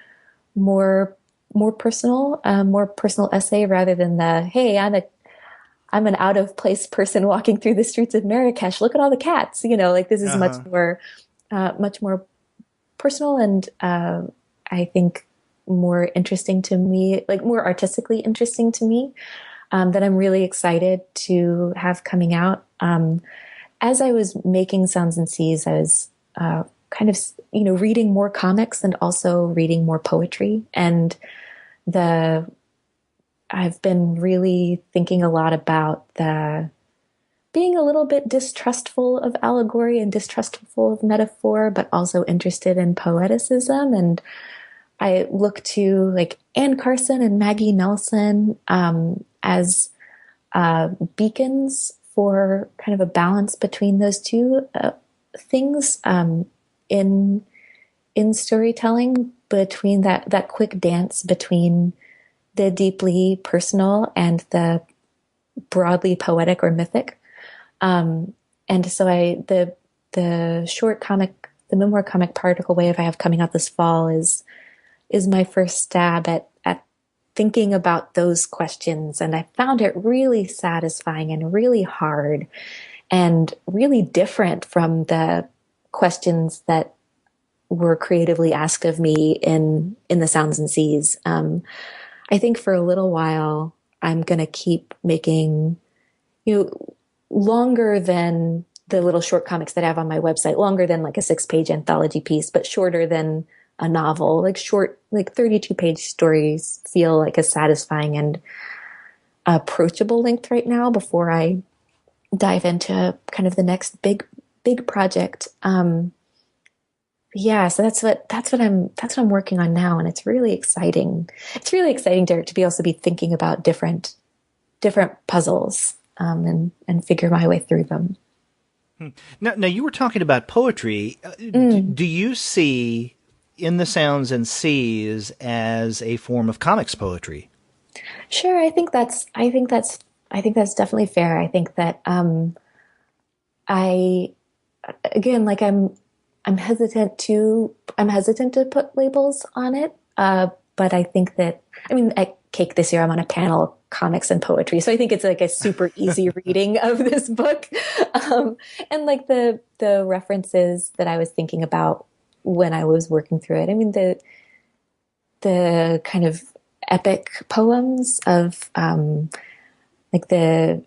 more personal essay rather than the, hey, I'm an out of place person walking through the streets of Marrakesh. Look at all the cats. Like this is much more personal, and I think more interesting to me, like more artistically interesting to me, that I'm really excited to have coming out. As I was making Sounds and Seas, I was kind of, reading more comics and also reading more poetry. And I've been really thinking a lot about being a little bit distrustful of allegory and distrustful of metaphor, but also interested in poeticism. And I look to like Anne Carson and Maggie Nelson as beacons for kind of a balance between those two things in storytelling, between that quick dance between the deeply personal and the broadly poetic or mythic. And so the short comic, the memoir comic Particle Wave I have coming out this fall is is my first stab at thinking about those questions. And I found it really satisfying and really hard and really different from the questions that were creatively asked of me in The Sounds and Seas. I think for a little while, I'm going to keep making, longer than the little short comics that I have on my website, longer than like a 6-page anthology piece, but shorter than a novel. Like short, like 32-page stories feel like a satisfying and approachable length right now before I dive into kind of the next big project. Yeah, so that's what I'm working on now, and it's really exciting. It's really exciting, Derek, to be able to be thinking about different puzzles, and figure my way through them. Now you were talking about poetry. Do you see In the Sounds and Seas as a form of comics poetry? Sure, I think that's definitely fair. I think that I again, like I'm hesitant to put labels on it. But I think that, I mean, at Cake this year, I'm on a panel, comics and poetry. So I think it's like a super easy reading of this book. And like the references that I was thinking about when I was working through it. I mean, the kind of epic poems of, like the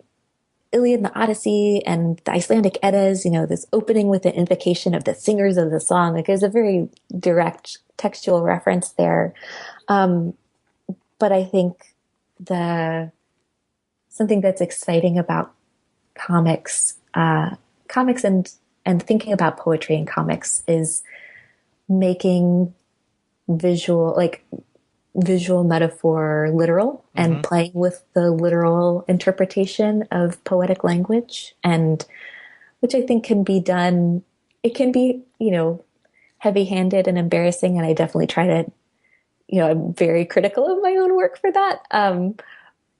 Iliad and the Odyssey and the Icelandic Eddas, this opening with the invocation of the singers of the song. Like there's a very direct textual reference there. But I think something that's exciting about comics and thinking about poetry and comics is making visual metaphor literal and playing with the literal interpretation of poetic language, and which I think can be done. It can be, heavy-handed and embarrassing, and I definitely try to, I'm very critical of my own work for that.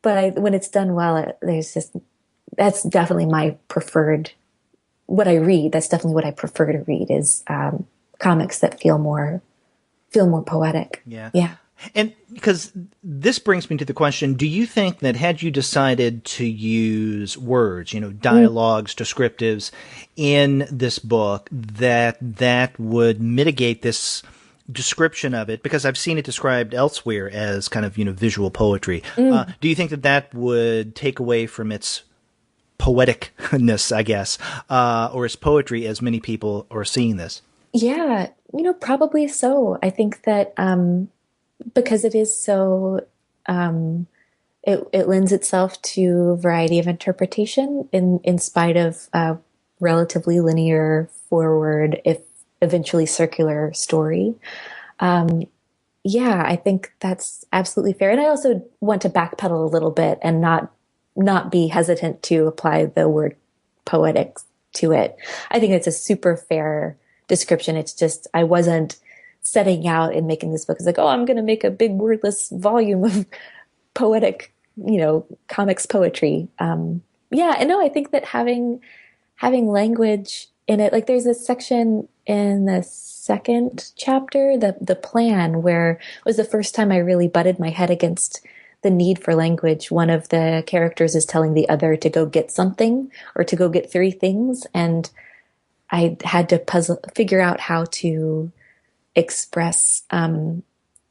But when it's done well, that's definitely my preferred. What I read, that's definitely what I prefer to read is comics that feel more poetic. Yeah. And because this brings me to the question, do you think that had you decided to use words, dialogues, descriptives in this book, that would mitigate this description of it? Because I've seen it described elsewhere as kind of, visual poetry. Do you think that would take away from its poeticness, I guess, or its poetry as many people are seeing this? Yeah, probably so. I think that because it is so, it lends itself to a variety of interpretation in spite of a relatively linear, forward, if eventually circular story. Yeah, I think that's absolutely fair. And I also want to backpedal a little bit and not be hesitant to apply the word poetic to it. I think it's a super fair description. It's just, I wasn't setting out and making this book. It's like, oh, I'm going to make a big wordless volume of poetic, comics poetry. Yeah, and no, I think that having language in it, like there's a section in the second chapter, the plan, where it was the first time I really butted my head against the need for language. One of the characters is telling the other to go get something or to go get 3 things. And I had to figure out how to express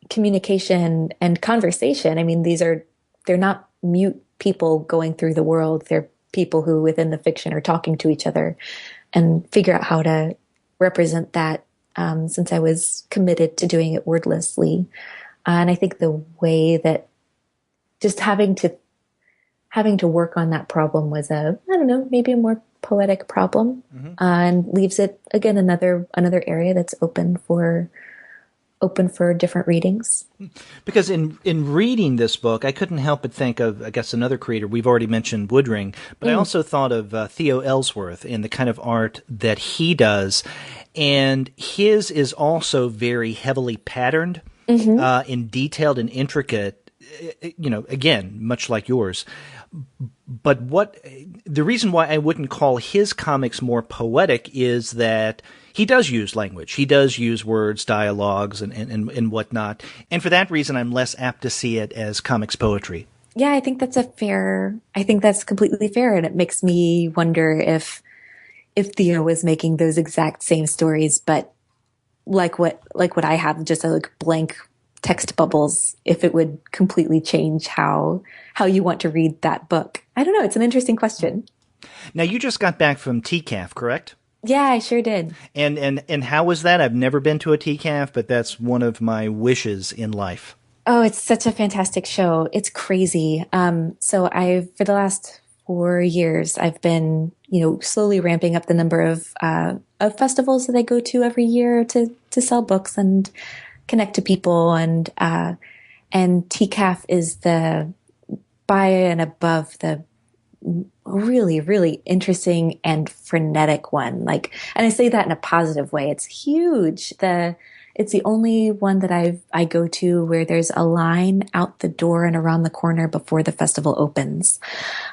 communication and conversation. I mean, they're not mute people going through the world. They're people who within the fiction are talking to each other, and figure out how to represent that, since I was committed to doing it wordlessly. And I think the way that just having to work on that problem was maybe a more poetic problem, and leaves it again another area that's open for different readings. Because in reading this book, I couldn't help but think of, I guess, another creator. We've already mentioned Woodring, but I also thought of Theo Ellsworth and the kind of art that he does, and his is also very heavily patterned, and detailed and intricate. Again, much like yours. But what the reason why I wouldn't call his comics more poetic is that he does use language. He does use words, dialogues, and whatnot. And for that reason, I'm less apt to see it as comics poetry. Yeah, I think that's completely fair. And it makes me wonder if Theo was making those exact same stories, but like what I have, just like blank text bubbles, if it would completely change how you want to read that book. I don't know. It's an interesting question. Now, you just got back from TCAF, correct? Yeah, I sure did. And how was that? I've never been to a TCAF, but that's one of my wishes in life. Oh, it's such a fantastic show. It's crazy. So for the last 4 years, I've been, slowly ramping up the number of festivals that I go to every year to sell books and connect to people. And TCAF is the by and above the really, really interesting and frenetic one. And I say that in a positive way. It's huge. It's the only one that I go to where there's a line out the door and around the corner before the festival opens.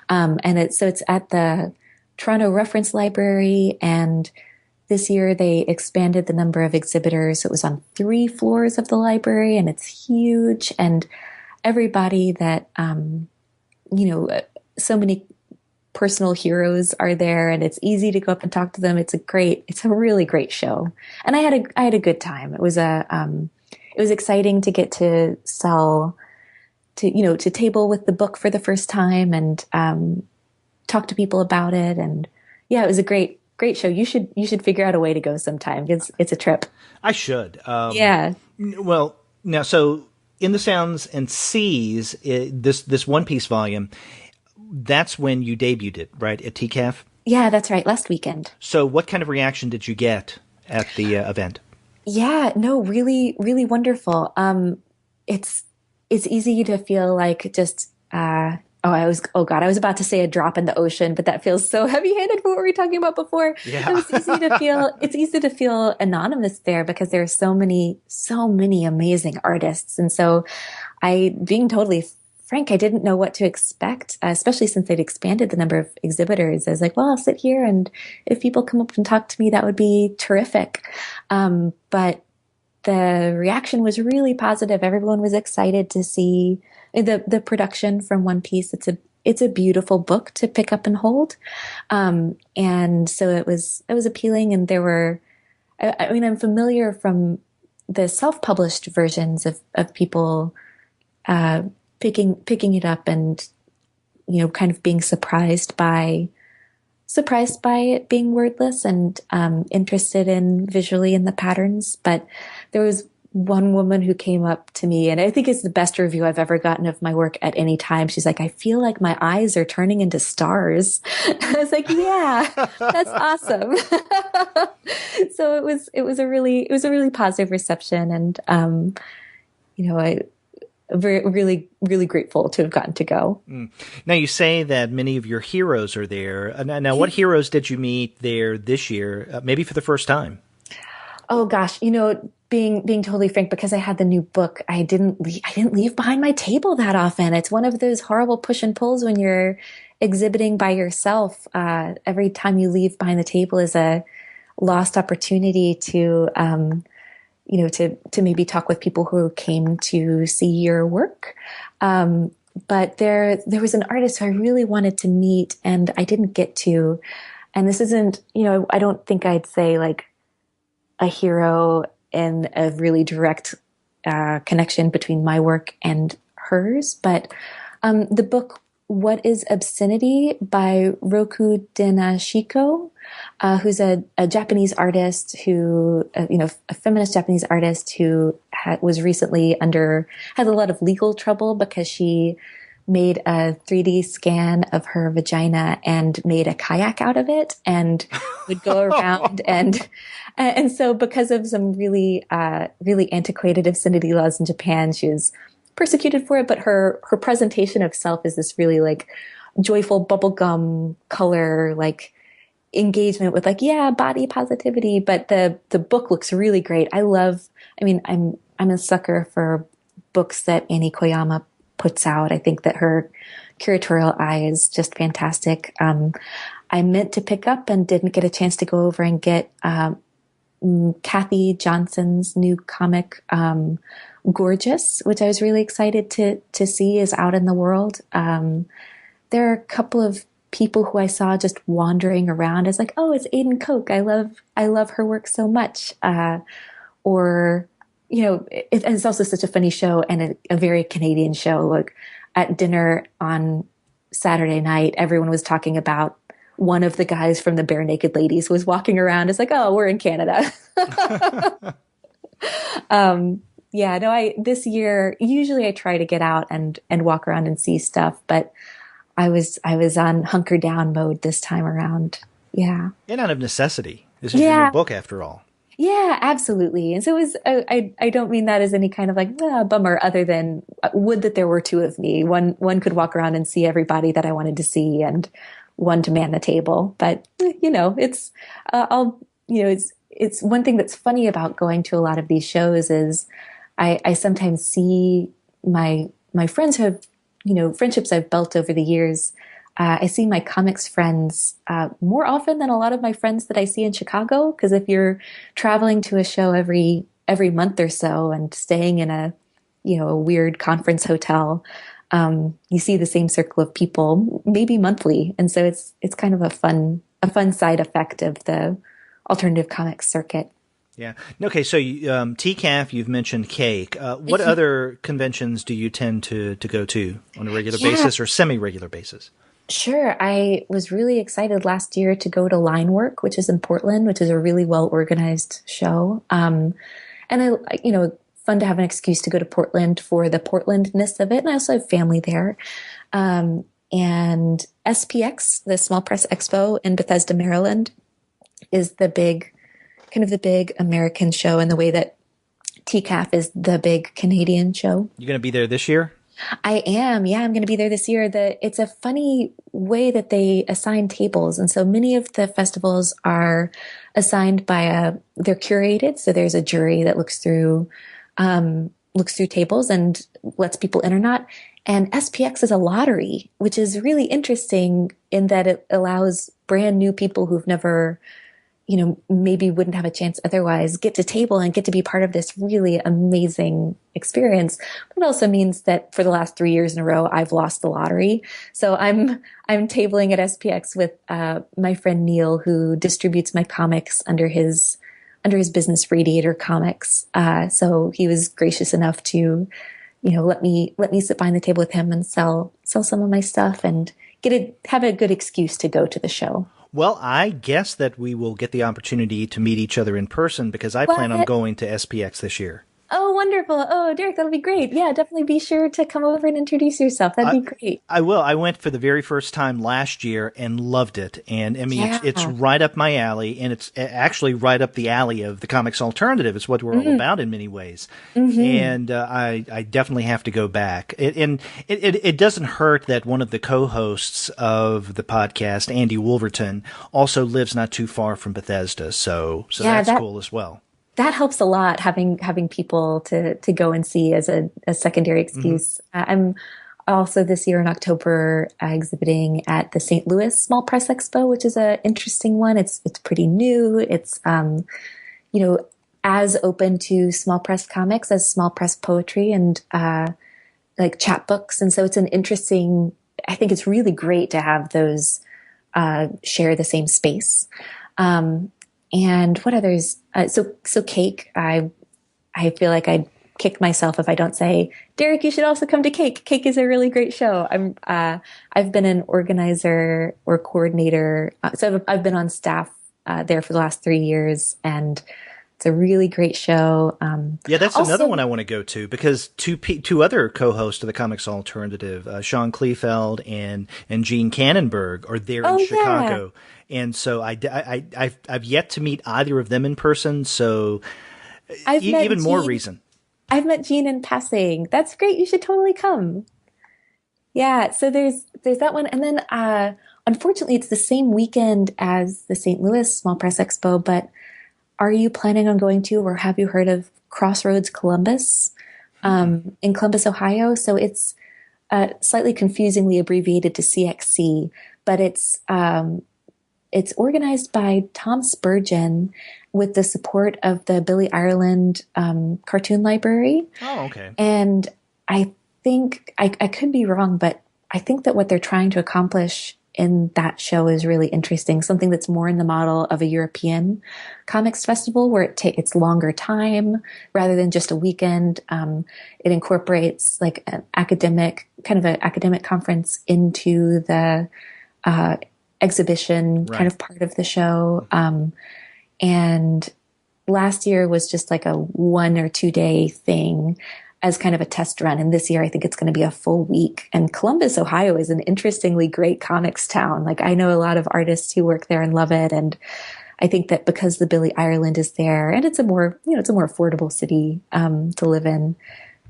So it's at the Toronto Reference Library, and this year they expanded the number of exhibitors. It was on 3 floors of the library, and it's huge. And everybody that, so many personal heroes are there, and it's easy to go up and talk to them. It's a really great show. And I had a good time. It was exciting to get to to table with the book for the first time and, talk to people about it. And yeah, it was a great show. You should figure out a way to go sometime. It's a trip. I should. Yeah. Well, now, so in the Sounds and Seas, this One Piece volume, that's when you debuted it, right, at TCAF? Yeah, that's right. Last weekend. So what kind of reaction did you get at the event? Yeah, no, really, really wonderful. It's easy to feel like just, I was about to say a drop in the ocean, but that feels so heavy-handed for what we were talking about before. Yeah. It's easy to feel anonymous there because there are so many amazing artists. And so being totally frank, I didn't know what to expect, especially since they'd expanded the number of exhibitors. I was like, well, I'll sit here, and if people come up and talk to me, that would be terrific. But the reaction was really positive. Everyone was excited to see the production from One Piece. It's a beautiful book to pick up and hold. And so it was appealing. And there were, I'm familiar from the self-published versions of people, picking it up and, kind of being surprised by it being wordless and, interested in visually in the patterns. But there was one woman who came up to me, and I think it's the best review I've ever gotten of my work at any time. She's like, I feel like my eyes are turning into stars. I was like, yeah, that's awesome. So it was a really positive reception. And, really, really grateful to have gotten to go. Now, you say that many of your heroes are there. Now, what heroes did you meet there this year, maybe for the first time? Oh gosh, being totally frank, because I had the new book, I didn't leave behind my table that often. It's one of those horrible push and pulls when you're exhibiting by yourself. Every time you leave behind the table is a lost opportunity to maybe talk with people who came to see your work. But there was an artist who I really wanted to meet, and I didn't get to. And this isn't, I don't think I'd say like a hero in a really direct connection between my work and hers. But the book, What is Obscenity by Roku Denashiko, who's a Japanese artist who, a feminist Japanese artist who was recently had a lot of legal trouble because she made a 3D scan of her vagina and made a kayak out of it and would go around and so because of some really, really antiquated obscenity laws in Japan, she was persecuted for it, but her presentation of self is this really like joyful bubblegum color, like engagement with like, yeah, body positivity. But the book looks really great. I'm a sucker for books that Annie Koyama puts out. I think that her curatorial eye is just fantastic. I meant to pick up and didn't get a chance to go over and get Kathy Johnson's new comic, Gorgeous, which I was really excited to see is out in the world. There are a couple of people who I saw just wandering around as like, oh, it's Aiden Coke. I love her work so much. Or, it's also such a funny show and a very Canadian show. Like at dinner on Saturday night, everyone was talking about one of the guys from the Bare Naked Ladies who was walking around. It's like, oh, we're in Canada. This year, usually I try to get out and walk around and see stuff, but I was on hunker down mode this time around. Yeah. And out of necessity. This is your new book after all. Yeah, absolutely. And so it was, I don't mean that as any kind of like bummer, other than would that there were two of me. One could walk around and see everybody that I wanted to see and one to man the table. But, it's one thing that's funny about going to a lot of these shows is I sometimes see my friends who have, friendships I've built over the years. I see my comics friends more often than a lot of my friends that I see in Chicago. Because if you're traveling to a show every month or so and staying in a weird conference hotel, you see the same circle of people maybe monthly, and so it's kind of a fun side effect of the alternative comics circuit. Yeah. Okay. So TCAF, you've mentioned Cake. What other conventions do you tend to go to on a regular basis or semi-regular basis? Sure. I was really excited last year to go to Linework, which is in Portland, which is a really well-organized show. And fun to have an excuse to go to Portland for the Portlandness of it. And I also have family there. And SPX, the Small Press Expo in Bethesda, Maryland, is the big American show in the way that TCAF is the big Canadian show. You going to be there this year? I am. Yeah, I'm going to be there this year. It's a funny way that they assign tables. And so many of the festivals are assigned by they're curated. So there's a jury that looks through tables and lets people in or not. And SPX is a lottery, which is really interesting in that it allows brand new people who've never, maybe wouldn't have a chance otherwise get to table and get to be part of this really amazing experience. But it also means that for the last 3 years in a row, I've lost the lottery. So I'm tabling at SPX with my friend Neil, who distributes my comics under his business, Radiator Comics. So he was gracious enough to, let me sit behind the table with him and sell some of my stuff and have a good excuse to go to the show. Well, I guess that we will get the opportunity to meet each other in person because I plan on going to SPX this year. Oh, wonderful. Oh, Derek, that'll be great. Yeah, definitely be sure to come over and introduce yourself. That'd be great. I will. I went for the very first time last year and loved it. And I mean, it's right up my alley, and it's actually right up the alley of the comics alternative. It's what we're all about in many ways. Mm-hmm. And I definitely have to go back. It doesn't hurt that one of the co-hosts of the podcast, Andy Wolverton, also lives not too far from Bethesda. So that's cool as well. That helps a lot, having people to go and see as a secondary excuse. Mm-hmm. I'm also this year in October exhibiting at the St. Louis Small Press Expo, which is an interesting one. It's pretty new. It's as open to small press comics as small press poetry and like chapbooks. And so it's an interesting. I think it's really great to have those share the same space. And what others? So Cake. I feel like I'd kick myself if I don't say, Derek, you should also come to Cake. Cake is a really great show. I've been an organizer or coordinator. So I've been on staff there for the last 3 years, and it's a really great show. That's also another one I want to go to because two other co-hosts of the Comics Alternative, Sean Kleefeld and Gene Cannonberg, are there in Chicago. Yeah. And so I've yet to meet either of them in person. So even more reason. I've met Gene in passing. That's great. You should totally come. Yeah. So there's that one. And then, unfortunately it's the same weekend as the St. Louis Small Press Expo, but are you planning on going to, or have you heard of Crossroads Columbus, in Columbus, Ohio? So it's slightly confusingly abbreviated to CXC, but it's organized by Tom Spurgeon with the support of the Billy Ireland Cartoon Library. Oh, okay. And I think I could be wrong, but I think that what they're trying to accomplish in that show is really interesting. Something that's more in the model of a European comics festival, where it's longer time rather than just a weekend. It incorporates like an academic conference into the exhibition Right. kind of part of the show. And last year was just like a 1 or 2 day thing as kind of a test run. And this year, I think it's going to be a full week. And Columbus, Ohio is an interestingly great comics town. Like I know a lot of artists who work there and love it. And I think that because the Billy Ireland is there and it's a more affordable city, to live in,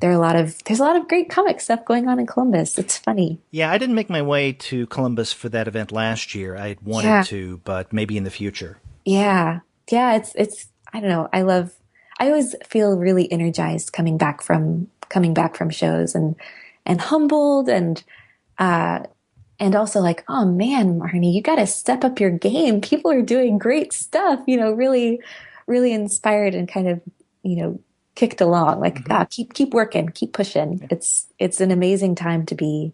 there's a lot of great comic stuff going on in Columbus. It's funny. Yeah, I didn't make my way to Columbus for that event last year. I wanted to, but maybe in the future. Yeah. Yeah. It's, I don't know. I always feel really energized coming back from shows and humbled and also like, oh man, Marnie, you got to step up your game. People are doing great stuff, really, really inspired and kind of, kicked along. Like, keep working, keep pushing. Yeah. It's an amazing time to be,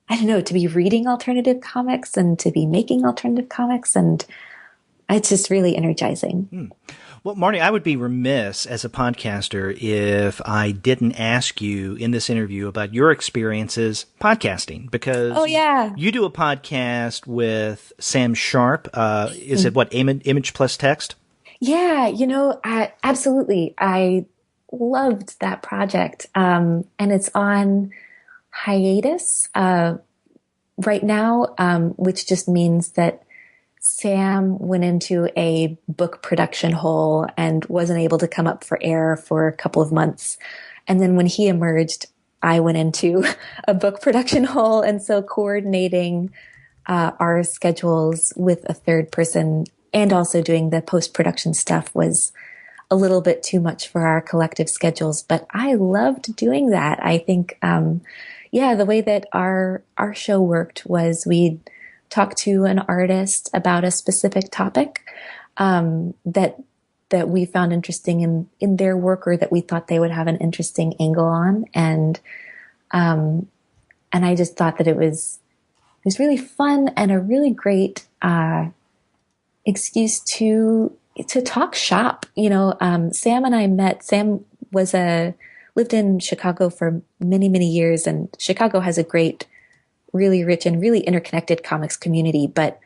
I don't know, to be reading alternative comics and to be making alternative comics. And it's just really energizing. Well, Marnie, I would be remiss as a podcaster if I didn't ask you in this interview about your experiences podcasting, because you do a podcast with Sam Sharp. Is it what, Image Plus Text? Yeah, absolutely. I loved that project. And it's on hiatus right now, which just means that Sam went into a book production hole and wasn't able to come up for air for a couple of months. And then when he emerged, I went into a book production hole. And so coordinating our schedules with a third person and also doing the post-production stuff was a little bit too much for our collective schedules. But I loved doing that. I think, the way that our show worked was we'd talk to an artist about a specific topic that we found interesting in their work, or that we thought they would have an interesting angle on. And I just thought that it was really fun and a really great excuse to talk shop. Sam and I met. Sam lived in Chicago for many, many years, and Chicago has a great, really rich and really interconnected comics community, but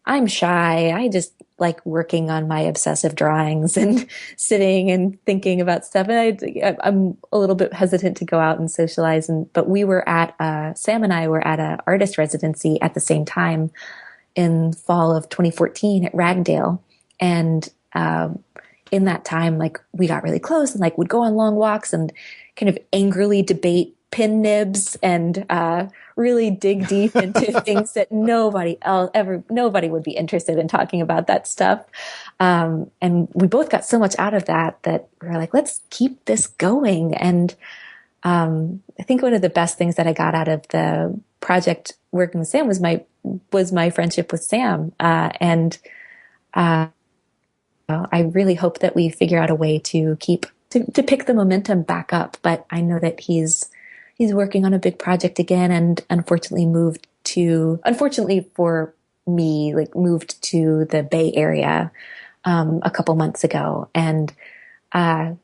I'm shy. I just like working on my obsessive drawings and sitting and thinking about stuff. And I'm a little bit hesitant to go out and socialize. But Sam and I were at an artist residency at the same time in fall of 2014 at Ragdale. And in that time, like we got really close and like would go on long walks and kind of angrily debate pin nibs and really dig deep into things that nobody would be interested in talking about that stuff. And we both got so much out of that we were like, let's keep this going. And I think one of the best things that I got out of the project working with Sam was my friendship with Sam. And I really hope that we figure out a way to pick the momentum back up. But I know that he's working on a big project again, and unfortunately for me, like moved to the Bay Area a couple months ago. And when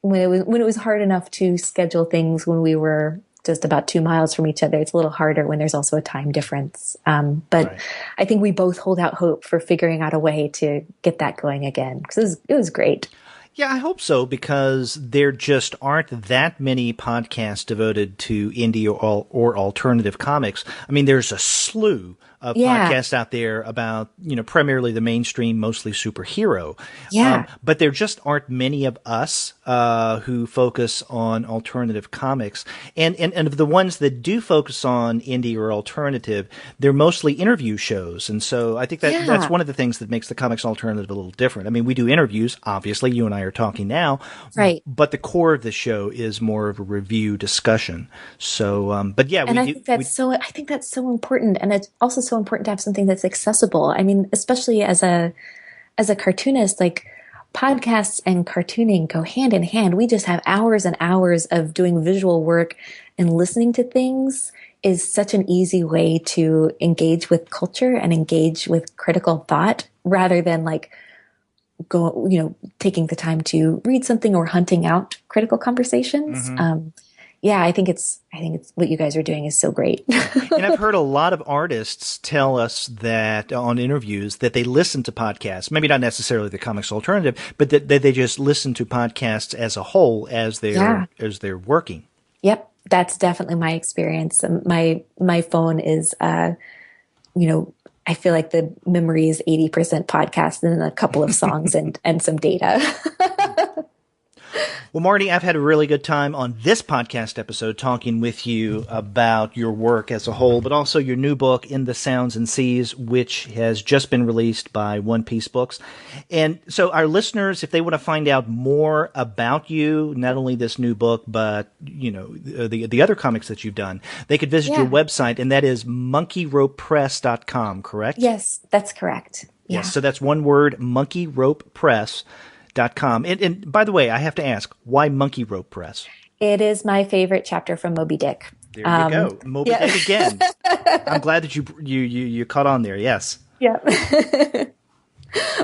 it was hard enough to schedule things when we were just about 2 miles from each other, it's a little harder when there's also a time difference. But right. I think we both hold out hope for figuring out a way to get that going again, because it was great. Yeah, I hope so, because there just aren't that many podcasts devoted to indie or alternative comics. I mean, there's a slew Yeah. podcasts out there about, primarily the mainstream, mostly superhero. Yeah. But there just aren't many of us who focus on alternative comics. And of the ones that do focus on indie or alternative, they're mostly interview shows. And so I think that's Yeah. one of the things that makes the comics alternative a little different. I mean, we do interviews, obviously, you and I are talking now, Right. but the core of the show is more of a review discussion. So, but yeah, And we do. I think that's so important. And it's also so important to have something that's accessible. I mean, especially as a cartoonist, like podcasts and cartooning go hand in hand. We just have hours and hours of doing visual work, and listening to things is such an easy way to engage with culture and engage with critical thought rather than like taking the time to read something or hunting out critical conversations. Yeah, I think it's what you guys are doing is so great. And I've heard a lot of artists tell us that on interviews that they listen to podcasts, maybe not necessarily the comics alternative, but that they just listen to podcasts as a whole as they're working. Yep, that's definitely my experience. My phone is, I feel like the memory is 80% podcast and then a couple of songs and some data. Well, Marty, I've had a really good time on this podcast episode talking with you about your work as a whole, but also your new book, In the Sounds and Seas, which has just been released by One Piece Books. And so our listeners, if they want to find out more about you, not only this new book, but, the other comics that you've done, they could visit your website, and that is monkeyropepress.com, correct? Yes, that's correct. Yeah. Yes, so that's one word, monkeyropepress.com. And by the way, I have to ask, why Monkey Rope Press? It is my favorite chapter from Moby Dick. There you go. Moby Dick again. I'm glad that you caught on there. Yes. Yeah.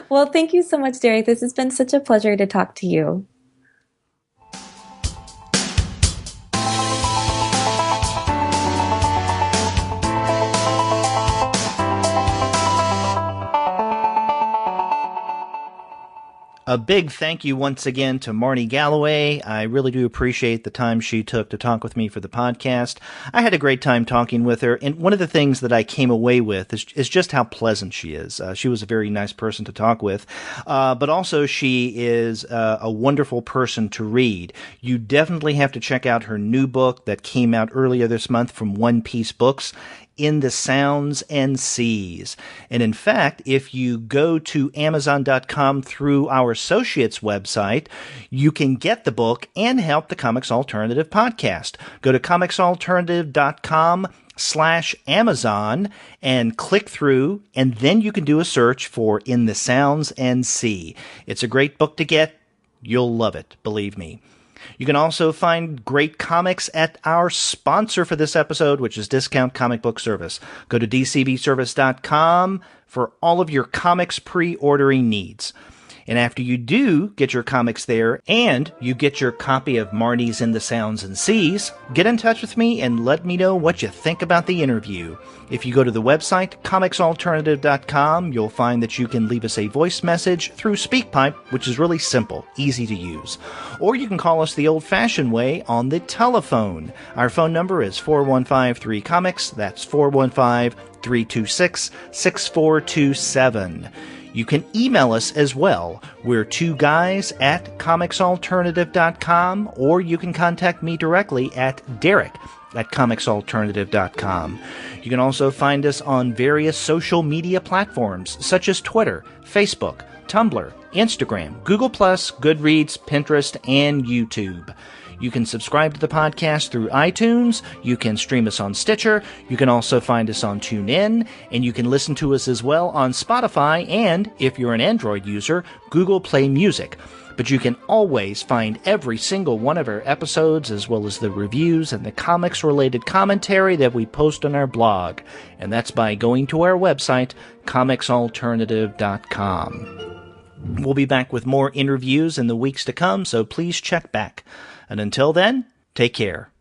Well, thank you so much, Derek. This has been such a pleasure to talk to you. A big thank you once again to Marnie Galloway. I really do appreciate the time she took to talk with me for the podcast. I had a great time talking with her, and one of the things that I came away with is just how pleasant she is. She was a very nice person to talk with, but also she is a wonderful person to read. You definitely have to check out her new book that came out earlier this month from One Piece Books, In the Sounds and Seas. And in fact, if you go to Amazon.com through our associates website, you can get the book and help the Comics Alternative podcast. Go to comicsalternative.com/Amazon and click through, and then you can do a search for In the Sounds and Sea. It's a great book to get. You'll love it, believe me. You can also find great comics at our sponsor for this episode, which is Discount Comic Book Service. Go to dcbservice.com for all of your comics pre-ordering needs. And after you do get your comics there and you get your copy of Marnie's In the Sounds and Seas, get in touch with me and let me know what you think about the interview. If you go to the website, comicsalternative.com, you'll find that you can leave us a voice message through SpeakPipe, which is really simple, easy to use. Or you can call us the old-fashioned way on the telephone. Our phone number is 415-3-COMICS. That's 415-326-6427. You can email us as well. We're 2guys@comicsalternative.com, or you can contact me directly at derek@comicsalternative.com. You can also find us on various social media platforms such as Twitter, Facebook, Tumblr, Instagram, Google+, Goodreads, Pinterest, and YouTube. You can subscribe to the podcast through iTunes. You can stream us on Stitcher. You can also find us on TuneIn. And you can listen to us as well on Spotify and, if you're an Android user, Google Play Music. But you can always find every single one of our episodes, as well as the reviews and the comics-related commentary that we post on our blog. And that's by going to our website, comicsalternative.com. We'll be back with more interviews in the weeks to come, so please check back. And until then, take care.